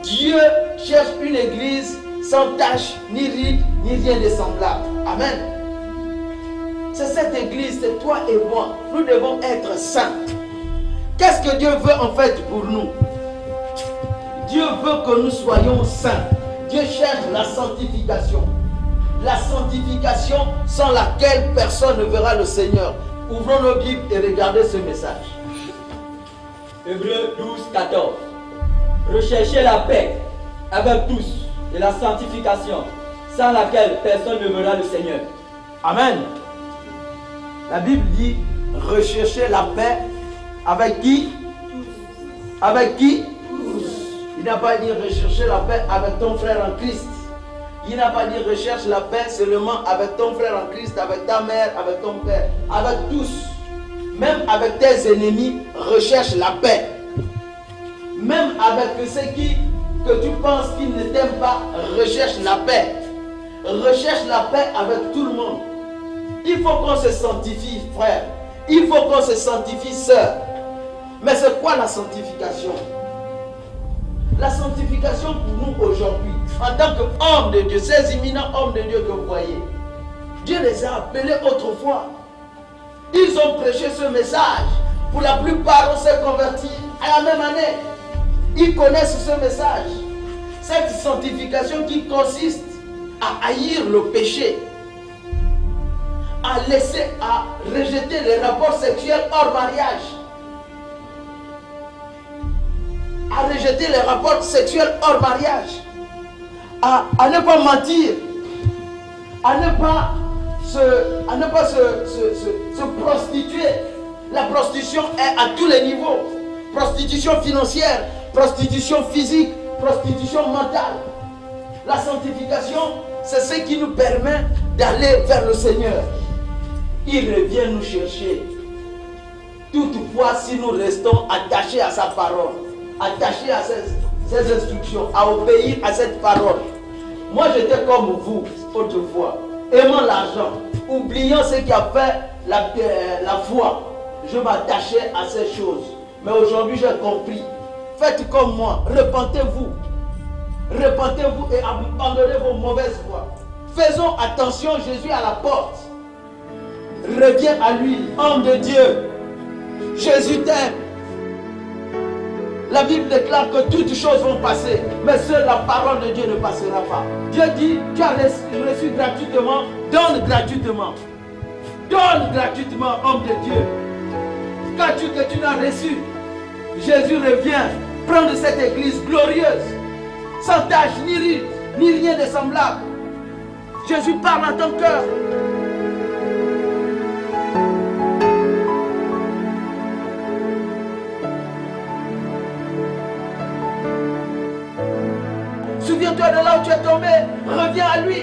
Dieu cherche une église sans tache, ni ride, ni rien de semblable. Amen. C'est cette église, c'est toi et moi. Nous devons être saints. Qu'est-ce que Dieu veut en fait pour nous? Dieu veut que nous soyons saints. Dieu cherche la sanctification. La sanctification sans laquelle personne ne verra le Seigneur. Ouvrons nos Bibles et regardez ce message. Hébreux 12, 14. Recherchez la paix avec tous et la sanctification sans laquelle personne ne verra le Seigneur. Amen. La Bible dit recherchez la paix avec qui? Avec qui? Il n'a pas dit rechercher la paix avec ton frère en Christ. Il n'a pas dit recherche la paix seulement avec ton frère en Christ, avec ta mère, avec ton père, avec tous. Même avec tes ennemis, recherche la paix. Même avec ceux que tu penses qu'ils ne t'aiment pas, recherche la paix. Recherche la paix avec tout le monde. Il faut qu'on se sanctifie, frère. Il faut qu'on se sanctifie, sœur. Mais c'est quoi la sanctification? La sanctification pour nous aujourd'hui, en tant qu'hommes de Dieu, ces éminents hommes de Dieu que vous voyez, Dieu les a appelés autrefois. Ils ont prêché ce message. Pour la plupart, on s'est convertis à la même année. Ils connaissent ce message. Cette sanctification qui consiste à haïr le péché, à rejeter les rapports sexuels hors mariage, à rejeter les rapports sexuels hors mariage, à ne pas mentir, à ne pas se prostituer. La prostitution est à tous les niveaux. Prostitution financière, prostitution physique, prostitution mentale. La sanctification, c'est ce qui nous permet d'aller vers le Seigneur. Il revient nous chercher. Toutefois, si nous restons attachés à sa parole, attachés à ses instructions, à obéir à cette parole. Moi, j'étais comme vous autrefois, aimant l'argent, oubliant ce qui a fait la foi. Je m'attachais à ces choses. Mais aujourd'hui, j'ai compris. Faites comme moi, repentez-vous. Repentez-vous et abandonnez vos mauvaises voies. Faisons attention, Jésus à la porte. Reviens à lui, homme de Dieu. Jésus t'aime. La Bible déclare que toutes choses vont passer, mais seule la parole de Dieu ne passera pas. Dieu dit, tu as reçu gratuitement, donne gratuitement. Donne gratuitement, homme de Dieu. Qu'as-tu que tu n'as reçu? Jésus revient prendre cette église glorieuse, sans tache, ni ride, ni rien de semblable. Jésus parle à ton cœur. Souviens-toi de là où tu es tombé, reviens à lui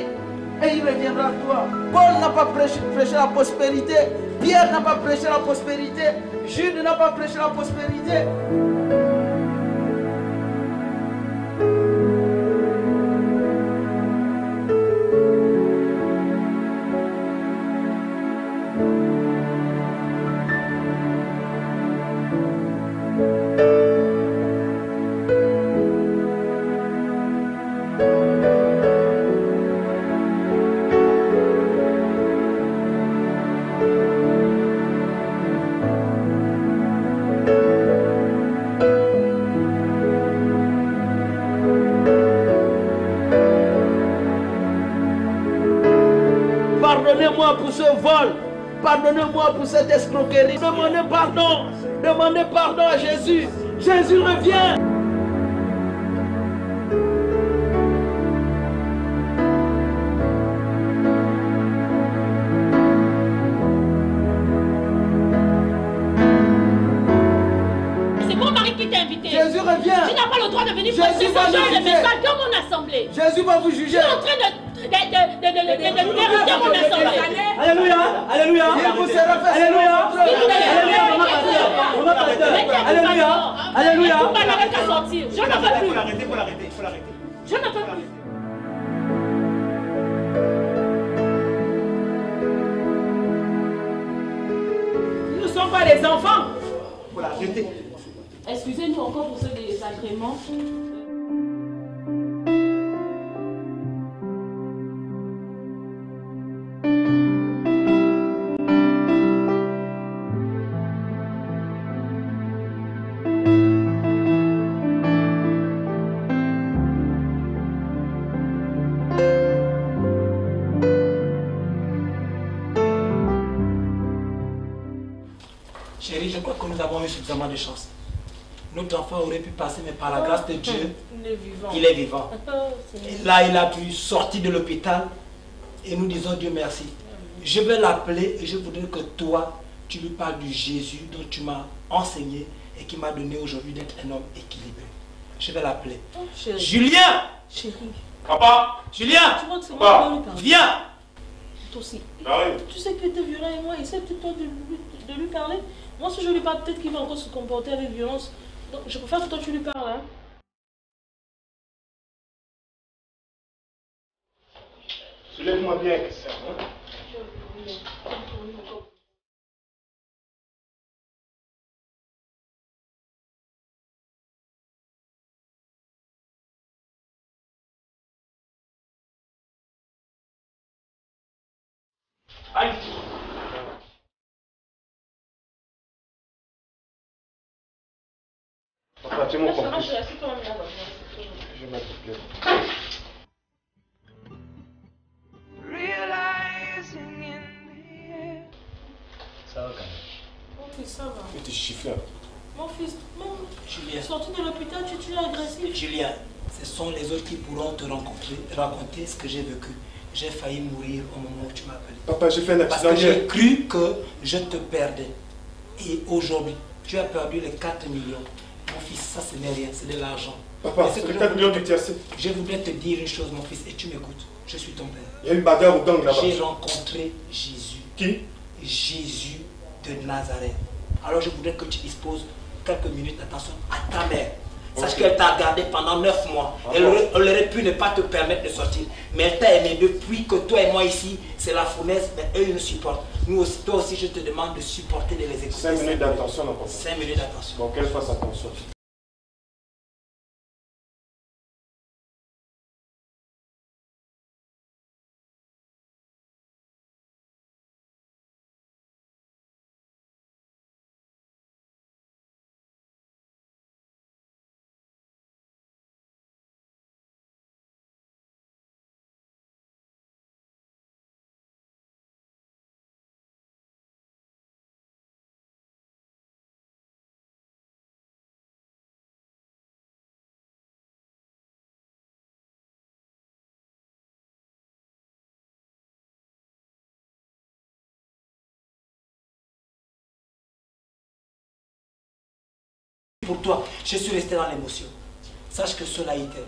et il reviendra à toi. Paul n'a pas prêché la prospérité, Pierre n'a pas prêché la prospérité, Jude n'a pas prêché la prospérité. Pardonnez-moi pour ce vol. Pardonnez-moi pour cette escroquerie. Demandez pardon. Demandez pardon à Jésus. Jésus revient. C'est mon mari qui t'a invité. Jésus revient. Tu n'as pas le droit de venir prêcher ce genre de message dans mon assemblée. Jésus va vous juger. Je suis en train de mériter mon assemblée. Alléluia, alléluia, il vous sera fait. alléluia, alléluia, alléluia. Vous m'avez qu'à sortir. Je ne veux plus. Il faut l'arrêter, il faut l'arrêter. Je ne veux plus. Nous ne sommes pas des enfants. Il faut l'arrêter. Excusez-nous encore pour ce désagrément. Chérie, je crois que nous avons eu suffisamment de chance. Notre enfant aurait pu passer, mais par la grâce de Dieu, il est vivant. Et là, il a pu sortir de l'hôpital et nous disons Dieu merci. Je vais l'appeler et je voudrais que toi, tu lui parles du Jésus dont tu m'as enseigné et qui m'a donné aujourd'hui d'être un homme équilibré. Je vais l'appeler. Chérie. Julien! Chérie. Papa. Julien. Tu vois que c'est moi qui dois lui parler. Viens. Toi aussi. J'arrive. Tu sais qu'il était violent et moi, essaie peut-être toi de lui parler. Moi, si je lui parle, peut-être qu'il va encore se comporter avec violence. Donc, je préfère que toi, tu lui parles. Hein. Soulève-moi bien, Christian. Hein? Aïe. Papa, tu es mon complice. Je vais mettre le pied. Ça va quand même. Mon fils, ça va. Mais t'es chiffreur. Mon fils, Julien. Sorti de l'hôpital, tu es agressif. Julien, ce sont les autres qui pourront te raconter ce que j'ai vécu. J'ai failli mourir au moment où tu m'as appelé. Papa, j'ai fait un accident. Parce que j'ai cru que je te perdais. Et aujourd'hui, tu as perdu les 4 millions. Mon fils, ça ce n'est rien, c'est de l'argent. Papa, c'est les 4 millions du tiercé. Je voudrais te dire une chose, mon fils, et tu m'écoutes. Je suis ton père. Il y a une bagarre au gang là-bas. J'ai rencontré Jésus. Qui? Jésus de Nazareth. Alors je voudrais que tu disposes quelques minutes d'attention à ta mère. Sache qu'elle t'a gardé pendant 9 mois. Elle aurait pu ne pas te permettre de sortir. Mais elle t'a aimé depuis que toi et moi ici, c'est la fournaise, mais eux ils nous supportent. Nous aussi, toi aussi, je te demande de supporter, de les écouter. 5 minutes d'attention, non, papa. 5 minutes d'attention. Bon, qu'elle fasse attention. Pour toi, je suis resté dans l'émotion. Sache que cela était.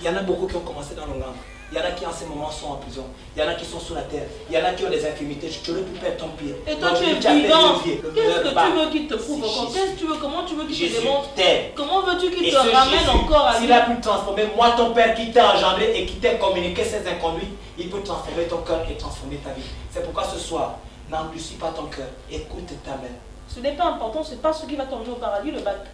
Il y en a beaucoup qui ont commencé dans le gang. Il y en a qui en ce moment sont en prison. Il y en a qui sont sous la terre. Il y en a qui ont des infirmités. Tu aurais pu perdre ton pied. Et toi, tu es vivant. Qu'est-ce que tu veux qu'il te prouve encore? Qu'est-ce que tu veux? Comment tu veux qu'il te démontre? Comment veux-tu qu'il te ramène encore à lui? S'il a pu transformer, moi, ton père qui t'a engendré et qui t'a communiqué ses inconduites, il peut transformer ton cœur et transformer ta vie. C'est pourquoi ce soir, n'endurcis pas ton cœur. Écoute ta mère. Ce n'est pas important, ce n'est pas ce qui va t'emmener au paradis, le bac.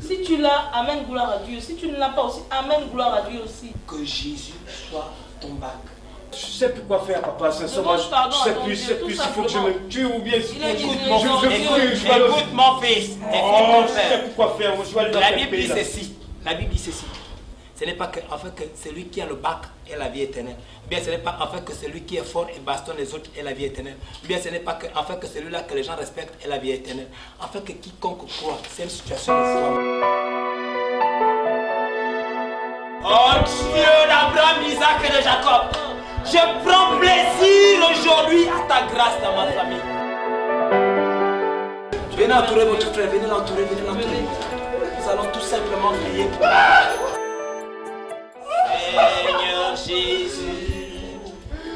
Si tu l'as, amène gloire à Dieu. Si tu ne l'as pas aussi, amène gloire à Dieu aussi. Que Jésus soit ton bac. Je sais plus quoi faire, papa. Sincèrement, je sais plus s'il faut que je me tue ou bien s'il faut que Écoute mon fils. Oh, je sais plus quoi faire. Je vais aller dans La quel Bible pays, dit là. ceci. La Bible dit ceci. Ce n'est pas que, en fait, que celui qui a le bac est la vie éternelle. Ou bien ce n'est pas en fait que celui qui est fort et bastonne les autres est la vie éternelle. Ou bien ce n'est pas que, en fait, que celui-là que les gens respectent est la vie éternelle. En fait que quiconque croit, c'est une situation de foi. Oh Dieu d'Abraham, Isaac et de Jacob, je prends plaisir aujourd'hui à ta grâce dans ma famille. Venez entourer votre frère, venez l'entourer, venez l'entourer. Nous allons tout simplement prier. Seigneur Jésus,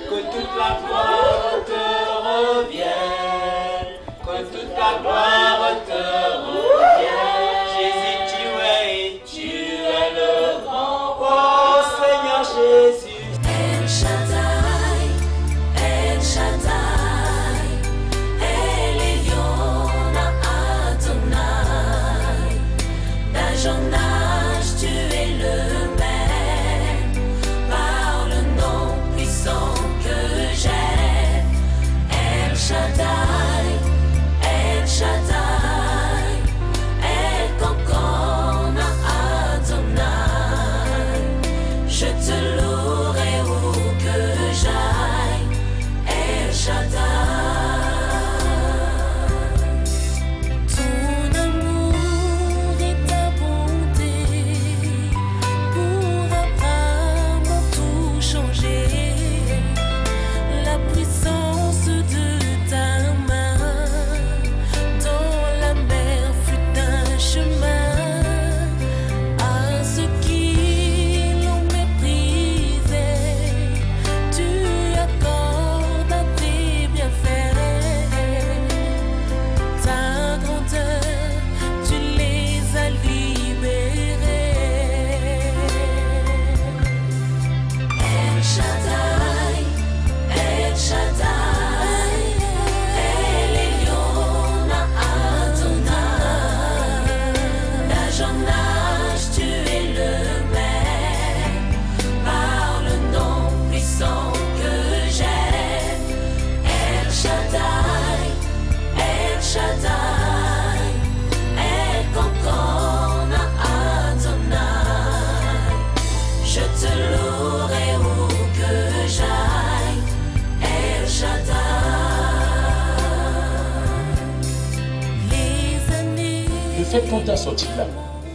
que toute la gloire te revienne, que toute la gloire te revienne. Jésus, tu es le grand roi, Seigneur Jésus. El Shaddai, El Shaddai, El Elyon Adonai, d'âge en âge tu es le même, par le nom puissant que j'ai. fait, quand tu as sorti là,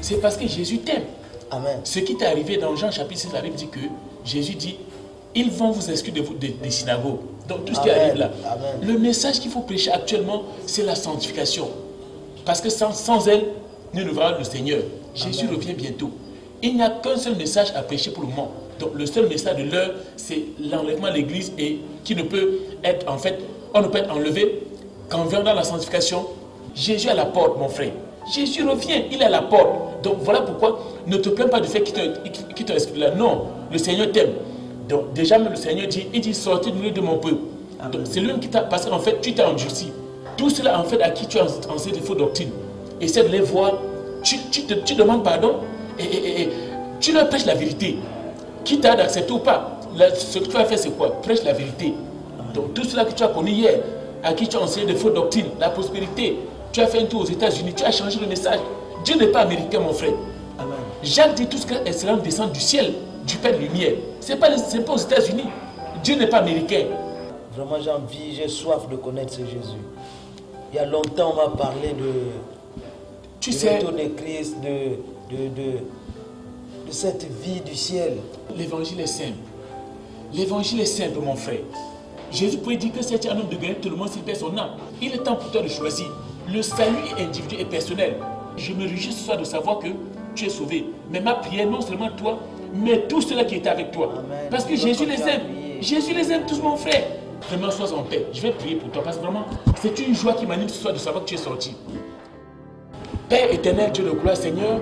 c'est parce que Jésus t'aime. Amen. Ce qui t'est arrivé dans Jean chapitre 6, la Bible dit que Jésus dit, ils vont vous exclure des synagogues. Donc tout ce qui arrive là. Amen. Le message qu'il faut prêcher actuellement, c'est la sanctification. Parce que sans elle, nous ne verrons le Seigneur. Jésus revient bientôt. Il n'y a qu'un seul message à prêcher pour le moment. Donc le seul message de l'heure, c'est l'enlèvement de l'Église et qui ne peut être, en fait, on ne peut être enlevé quand on vient dans la sanctification. Jésus est à la porte, mon frère. Jésus revient, il est à la porte. Donc voilà pourquoi ne te plains pas du fait qu'il t'a exclu là. Non, le Seigneur t'aime. Donc déjà même le Seigneur dit, il dit sortez du milieu de mon peuple. Donc c'est lui qui t'a, parce qu'en fait tu t'es endurci. Tout cela en fait à qui tu as enseigné des fausses doctrines. Essaie de les voir, tu demandes pardon et tu leur prêches la vérité. Qui t'a d'accepter ou pas. Ce que tu as fait c'est quoi? Prêche la vérité. Donc tout cela que tu as connu hier, à qui tu as enseigné des fausses doctrines, la prospérité, tu as fait un tour aux États-Unis, tu as changé le message. Dieu n'est pas américain mon frère. Amen. Jacques dit tout ce que l'excellence descend du ciel, du Père de lumière. Ce n'est pas aux États-Unis. Dieu n'est pas américain. Vraiment j'ai envie, j'ai soif de connaître ce Jésus. Il y a longtemps on m'a parlé de retour de Christ, de cette vie du ciel. L'évangile est simple. L'évangile est simple mon frère. Jésus pouvait dire que c'est un homme de gagner tout le monde s'il perd son âme. Il est temps pour toi de choisir. Le salut est individuel et personnel. Je me réjouis ce soir de savoir que tu es sauvé. Mais ma prière, non seulement toi, mais tous ceux-là qui étaient avec toi. Amen. Parce que Jésus les aime. Jésus les aime tous mon frère. Vraiment, sois en paix. Je vais prier pour toi parce que vraiment, c'est une joie qui m'anime ce soir de savoir que tu es sorti. Père éternel, Dieu de gloire, Seigneur,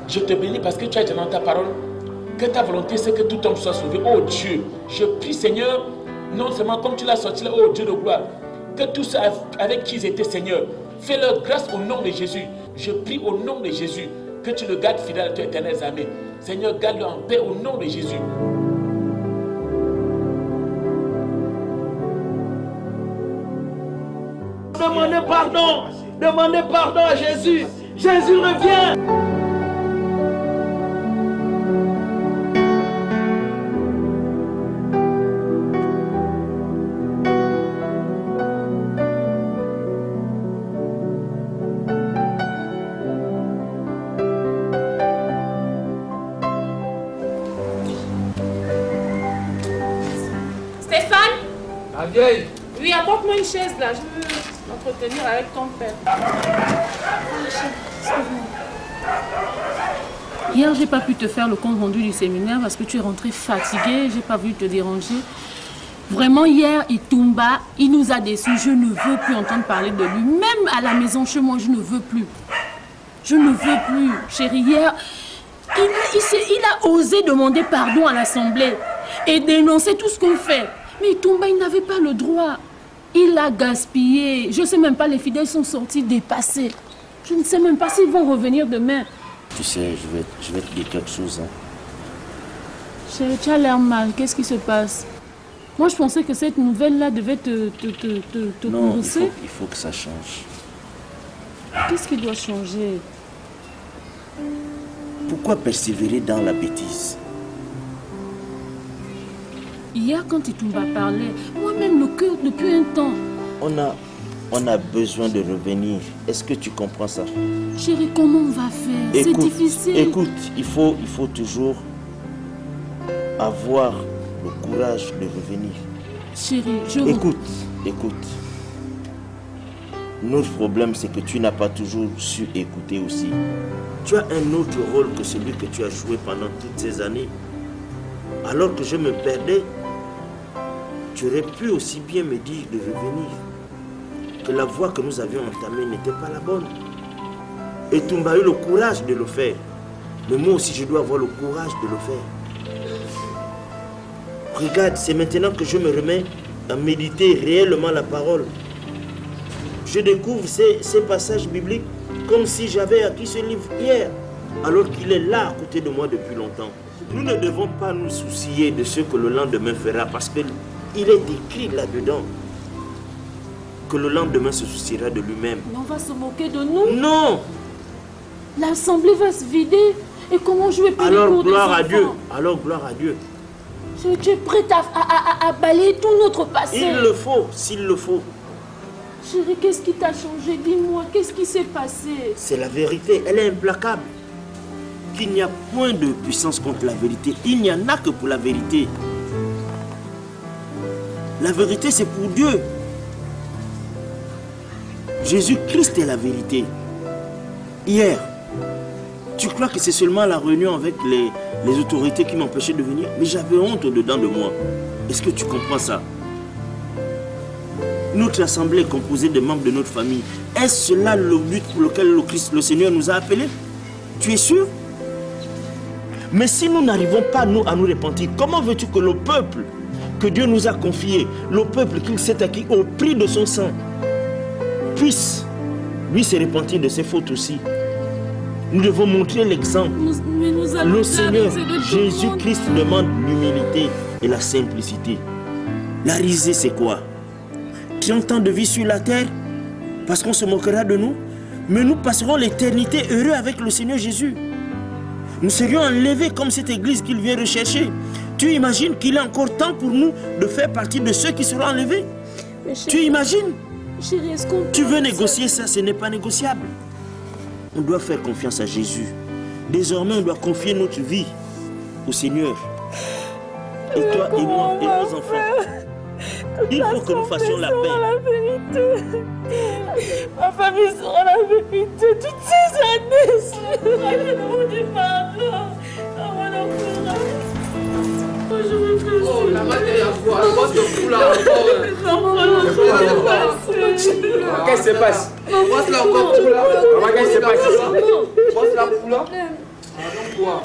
je te bénis parce que tu as dit dans ta parole que ta volonté c'est que tout homme soit sauvé. Oh Dieu, je prie Seigneur, non seulement comme tu l'as sorti là, oh Dieu de gloire, que tous ceux avec qui ils étaient Seigneur, fais-leur grâce au nom de Jésus. Je prie au nom de Jésus que tu le gardes fidèle à ton éternel armée. Seigneur, garde-le en paix au nom de Jésus. Demandez pardon à Jésus. Jésus revient. Oui, apporte-moi une chaise là, je veux m'entretenir avec ton père. Hier, j'ai pas pu te faire le compte rendu du séminaire parce que tu es rentré fatigué, j'ai pas voulu te déranger. Vraiment, hier, Itumba, il nous a déçus. Je ne veux plus entendre parler de lui. Même à la maison, chez moi, je ne veux plus. Je ne veux plus. Chérie, hier, il a osé demander pardon à l'Assemblée et dénoncer tout ce qu'on fait. Mais Itumba, il n'avait pas le droit. Il a gaspillé. Je ne sais même pas, les fidèles sont sortis dépassés. Je ne sais même pas s'ils vont revenir demain. Tu sais, je vais te dire quelque chose. Hein. Chérie, tu as l'air mal. Qu'est-ce qui se passe? Moi, je pensais que cette nouvelle-là devait te converser. Non, il faut que ça change. Qu'est-ce qui doit changer? Pourquoi persévérer dans la bêtise? Hier, quand Itumba parlait, moi-même, le cœur, depuis un temps. On a besoin de revenir. Est-ce que tu comprends ça? Chérie, comment on va faire? C'est difficile. Écoute, il faut toujours avoir le courage de revenir. Chérie, Écoute. Notre problème, c'est que tu n'as pas toujours su écouter aussi. Tu as un autre rôle que celui que tu as joué pendant toutes ces années. Alors que je me perdais, tu aurais pu aussi bien me dire de revenir. Que la voie que nous avions entamée n'était pas la bonne. Et tu m'as eu le courage de le faire. Mais moi aussi, je dois avoir le courage de le faire. Regarde, c'est maintenant que je me remets à méditer réellement la parole. Je découvre ces passages bibliques comme si j'avais acquis ce livre hier, alors qu'il est là à côté de moi depuis longtemps. Nous ne devons pas nous soucier de ce que le lendemain fera, parce qu'il est écrit là-dedans que le lendemain se souciera de lui-même. Mais on va se moquer de nous? Non! L'assemblée va se vider. Et comment jouer pour alors, les cours gloire des à enfants? Dieu. Alors gloire à Dieu. Tu es prête à balayer tout notre passé? Il le faut, s'il le faut. Chérie, qu'est-ce qui t'a changé? Dis-moi, qu'est-ce qui s'est passé? C'est la vérité, elle est implacable. Qu'il n'y a point de puissance contre la vérité. Il n'y en a que pour la vérité. La vérité, c'est pour Dieu. Jésus-Christ est la vérité. Hier, tu crois que c'est seulement la réunion avec les autorités qui m'empêchaient de venir? Mais j'avais honte au-dedans de moi. Est-ce que tu comprends ça? Notre assemblée est composée des membres de notre famille. Est-ce cela le but pour lequel le Seigneur nous a appelés? Tu es sûr? Mais si nous n'arrivons pas, nous, à nous repentir, comment veux-tu que le peuple que Dieu nous a confié, le peuple qu'il s'est acquis au prix de son sang, puisse, lui, se repentir de ses fautes aussi? Nous devons montrer l'exemple. Le Seigneur Jésus-Christ demande l'humilité et la simplicité. La risée, c'est quoi? 30 ans de vie sur la terre, parce qu'on se moquera de nous, mais nous passerons l'éternité heureux avec le Seigneur Jésus. Nous serions enlevés comme cette église qu'il vient rechercher. Tu imagines qu'il est encore temps pour nous de faire partie de ceux qui seront enlevés? Tu imagines? Chérie, tu veux négocier ça? Ce n'est pas négociable. On doit faire confiance à Jésus. Désormais, on doit confier notre vie au Seigneur. Et toi et moi et nos enfants. Il faut que nous fassions la paix. Ma famille sera la vérité toutes ces années. Allez-nous du pardon. Je veux que oh, la main est à quoi? Qu'est-ce que tu qu'est-ce qui se passe? Qu'est-ce qui se passe? Quoi?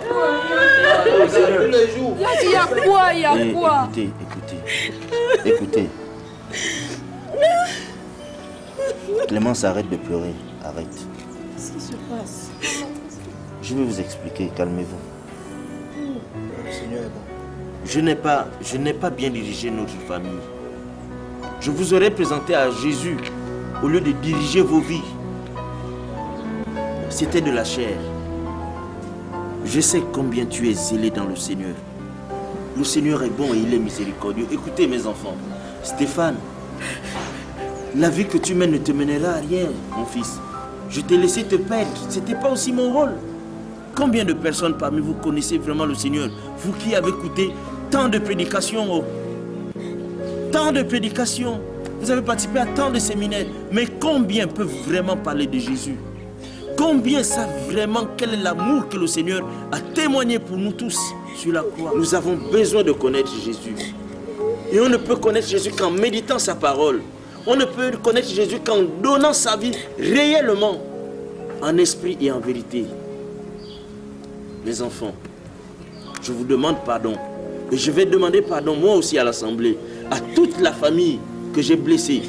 Tous les jours. Il y a quoi? Il y a quoi? Écoutez. Clémence, arrête de pleurer. Arrête. Qu'est-ce qui se passe? Je vais vous expliquer. Calmez-vous. Le Seigneur est bon. Je n'ai pas bien dirigé notre famille. Je vous aurais présenté à Jésus au lieu de diriger vos vies. C'était de la chair. Je sais combien tu es zélé dans le Seigneur. Le Seigneur est bon et il est miséricordieux. Écoutez mes enfants, Stéphane, la vie que tu mènes ne te mènera à rien, mon fils. Je t'ai laissé te perdre. Ce n'était pas aussi mon rôle. Combien de personnes parmi vous connaissez vraiment le Seigneur? Vous qui avez écouté tant de prédications, tant de prédications. Vous avez participé à tant de séminaires. Mais combien peuvent vraiment parler de Jésus? Combien savent vraiment quel est l'amour que le Seigneur a témoigné pour nous tous sur la croix? Nous avons besoin de connaître Jésus. Et on ne peut connaître Jésus qu'en méditant sa parole. On ne peut connaître Jésus qu'en donnant sa vie réellement, en esprit et en vérité. Mes enfants, je vous demande pardon. Et je vais demander pardon moi aussi à l'Assemblée, à toute la famille que j'ai blessée.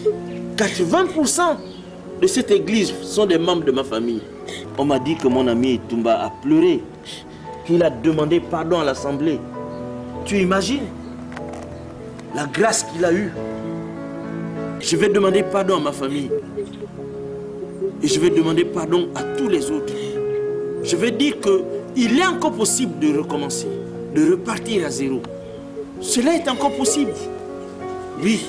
80% de cette église sont des membres de ma famille. On m'a dit que mon ami Toumba a pleuré, qu'il a demandé pardon à l'Assemblée. Tu imagines la grâce qu'il a eue? Je vais demander pardon à ma famille. Et je vais demander pardon à tous les autres. Je vais dire qu'il est encore possible de recommencer, de repartir à zéro. Cela est encore possible. Oui,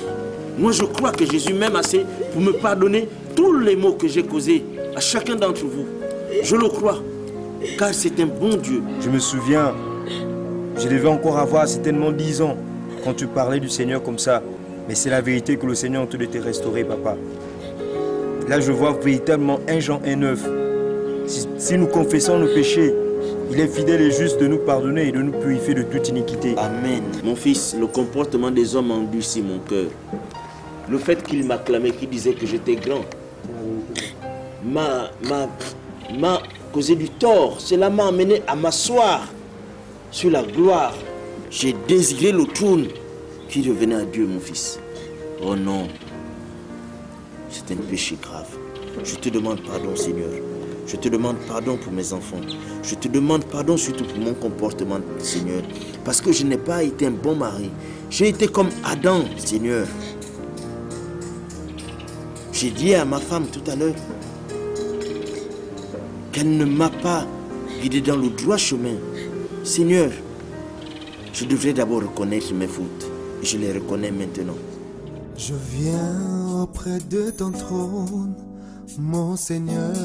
moi je crois que Jésus m'aime assez pour me pardonner tous les maux que j'ai causés à chacun d'entre vous. Je le crois, car c'est un bon Dieu. Je me souviens, je devais encore avoir certainement 10 ans quand tu parlais du Seigneur comme ça. Mais c'est la vérité que le Seigneur est en train de te restaurer, papa. Là, je vois véritablement 1 Jean 1,9. Si nous confessons nos péchés, il est fidèle et juste de nous pardonner et de nous purifier de toute iniquité. Amen. Mon fils, le comportement des hommes endurcit mon cœur. Le fait qu'il m'acclamait, qu'il disait que j'étais grand, m'a causé du tort. Cela m'a amené à m'asseoir sur la gloire. J'ai désiré le trône qui revenait à Dieu, mon fils. Oh non, c'est un péché grave. Je te demande pardon, Seigneur. Je te demande pardon pour mes enfants. Je te demande pardon surtout pour mon comportement, Seigneur. Parce que je n'ai pas été un bon mari. J'ai été comme Adam, Seigneur. J'ai dit à ma femme tout à l'heure qu'elle ne m'a pas guidé dans le droit chemin. Seigneur, je devrais d'abord reconnaître mes fautes. Et je les reconnais maintenant. Je viens auprès de ton trône, mon Seigneur.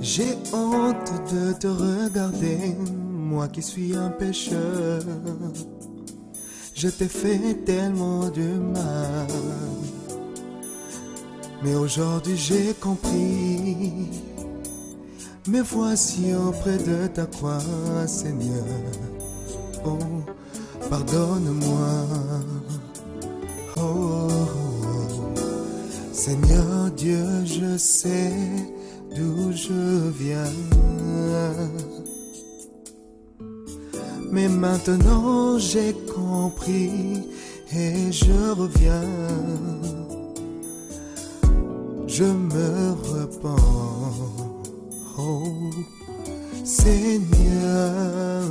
J'ai honte de te regarder, moi qui suis un pécheur. Je t'ai fait tellement de mal, mais aujourd'hui j'ai compris. Me voici auprès de ta croix, Seigneur. Oh, pardonne-moi. Oh, Seigneur Dieu, je sais d'où je viens. Mais maintenant j'ai compris et je reviens. Je me repens. Oh, Seigneur,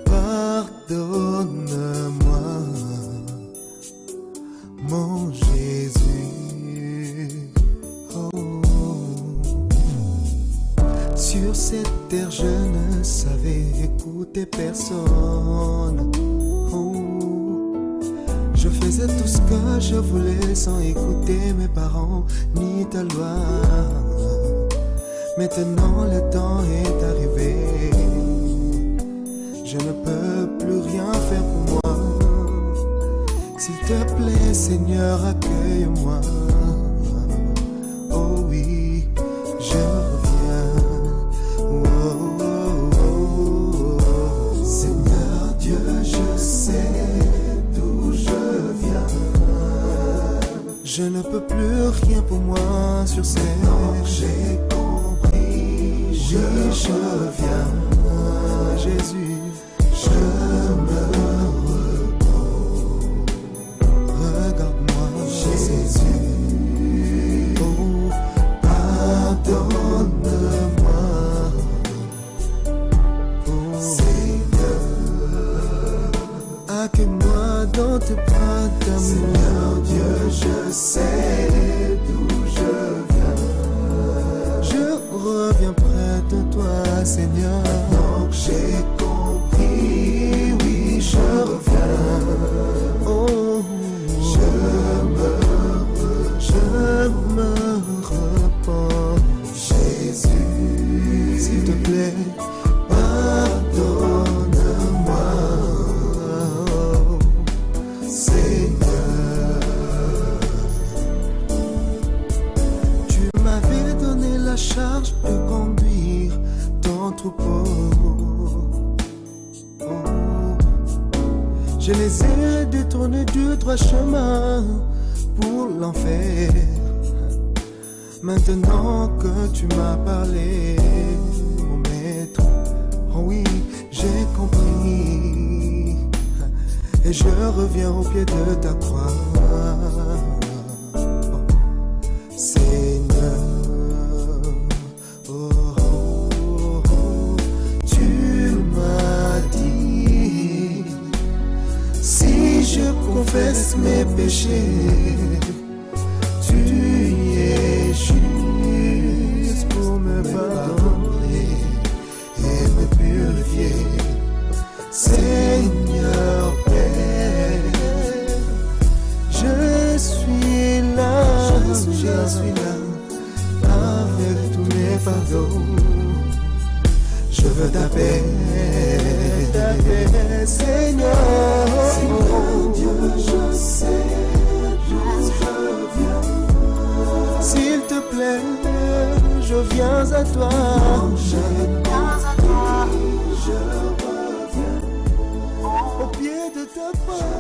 pardonne-moi, mon Jésus. Oh, sur cette terre je ne savais écouter personne. Oh, je faisais tout ce que je voulais sans écouter mes parents ni ta loi. Maintenant le temps est arrivé, je ne peux plus rien faire pour moi. S'il te plaît Seigneur, accueille-moi. Oh oui, je reviens. Oh, oh, oh, oh. Seigneur Dieu, je sais d'où je viens. Je ne peux plus rien pour moi sur cette terre. Je reviens, Jésus, je me repens. Regarde-moi, Jésus, oh, pardonne-moi, oh, Seigneur, accueille-moi dans tes bras d'amour. Seigneur Dieu, je sais d'où je viens. Je reviens près de toi, Seigneur. Donc j'ai compris, oui, je reviens. Oh, je me repens. Jésus, s'il te plaît, pardonne-moi. Oh, Seigneur, tu m'avais donné la charge de conduire ton troupeau. Oh, je les ai détournés du droit chemin pour l'enfer. Maintenant que tu m'as parlé, mon maître, oh oui, j'ai compris. Et je reviens au pied de ta croix. Oh, Seigneur, oh, oh, oh, tu m'as dit, si je confesse mes péchés, tu es juste pour me pardonner et me purifier. Seigneur Père, je suis là, avec tous mes fardeaux. Je veux ta paix, Seigneur. Seigneur Dieu, je sais d'où je viens. S'il te plaît, je viens à toi. Je reviens au pied de ta croix.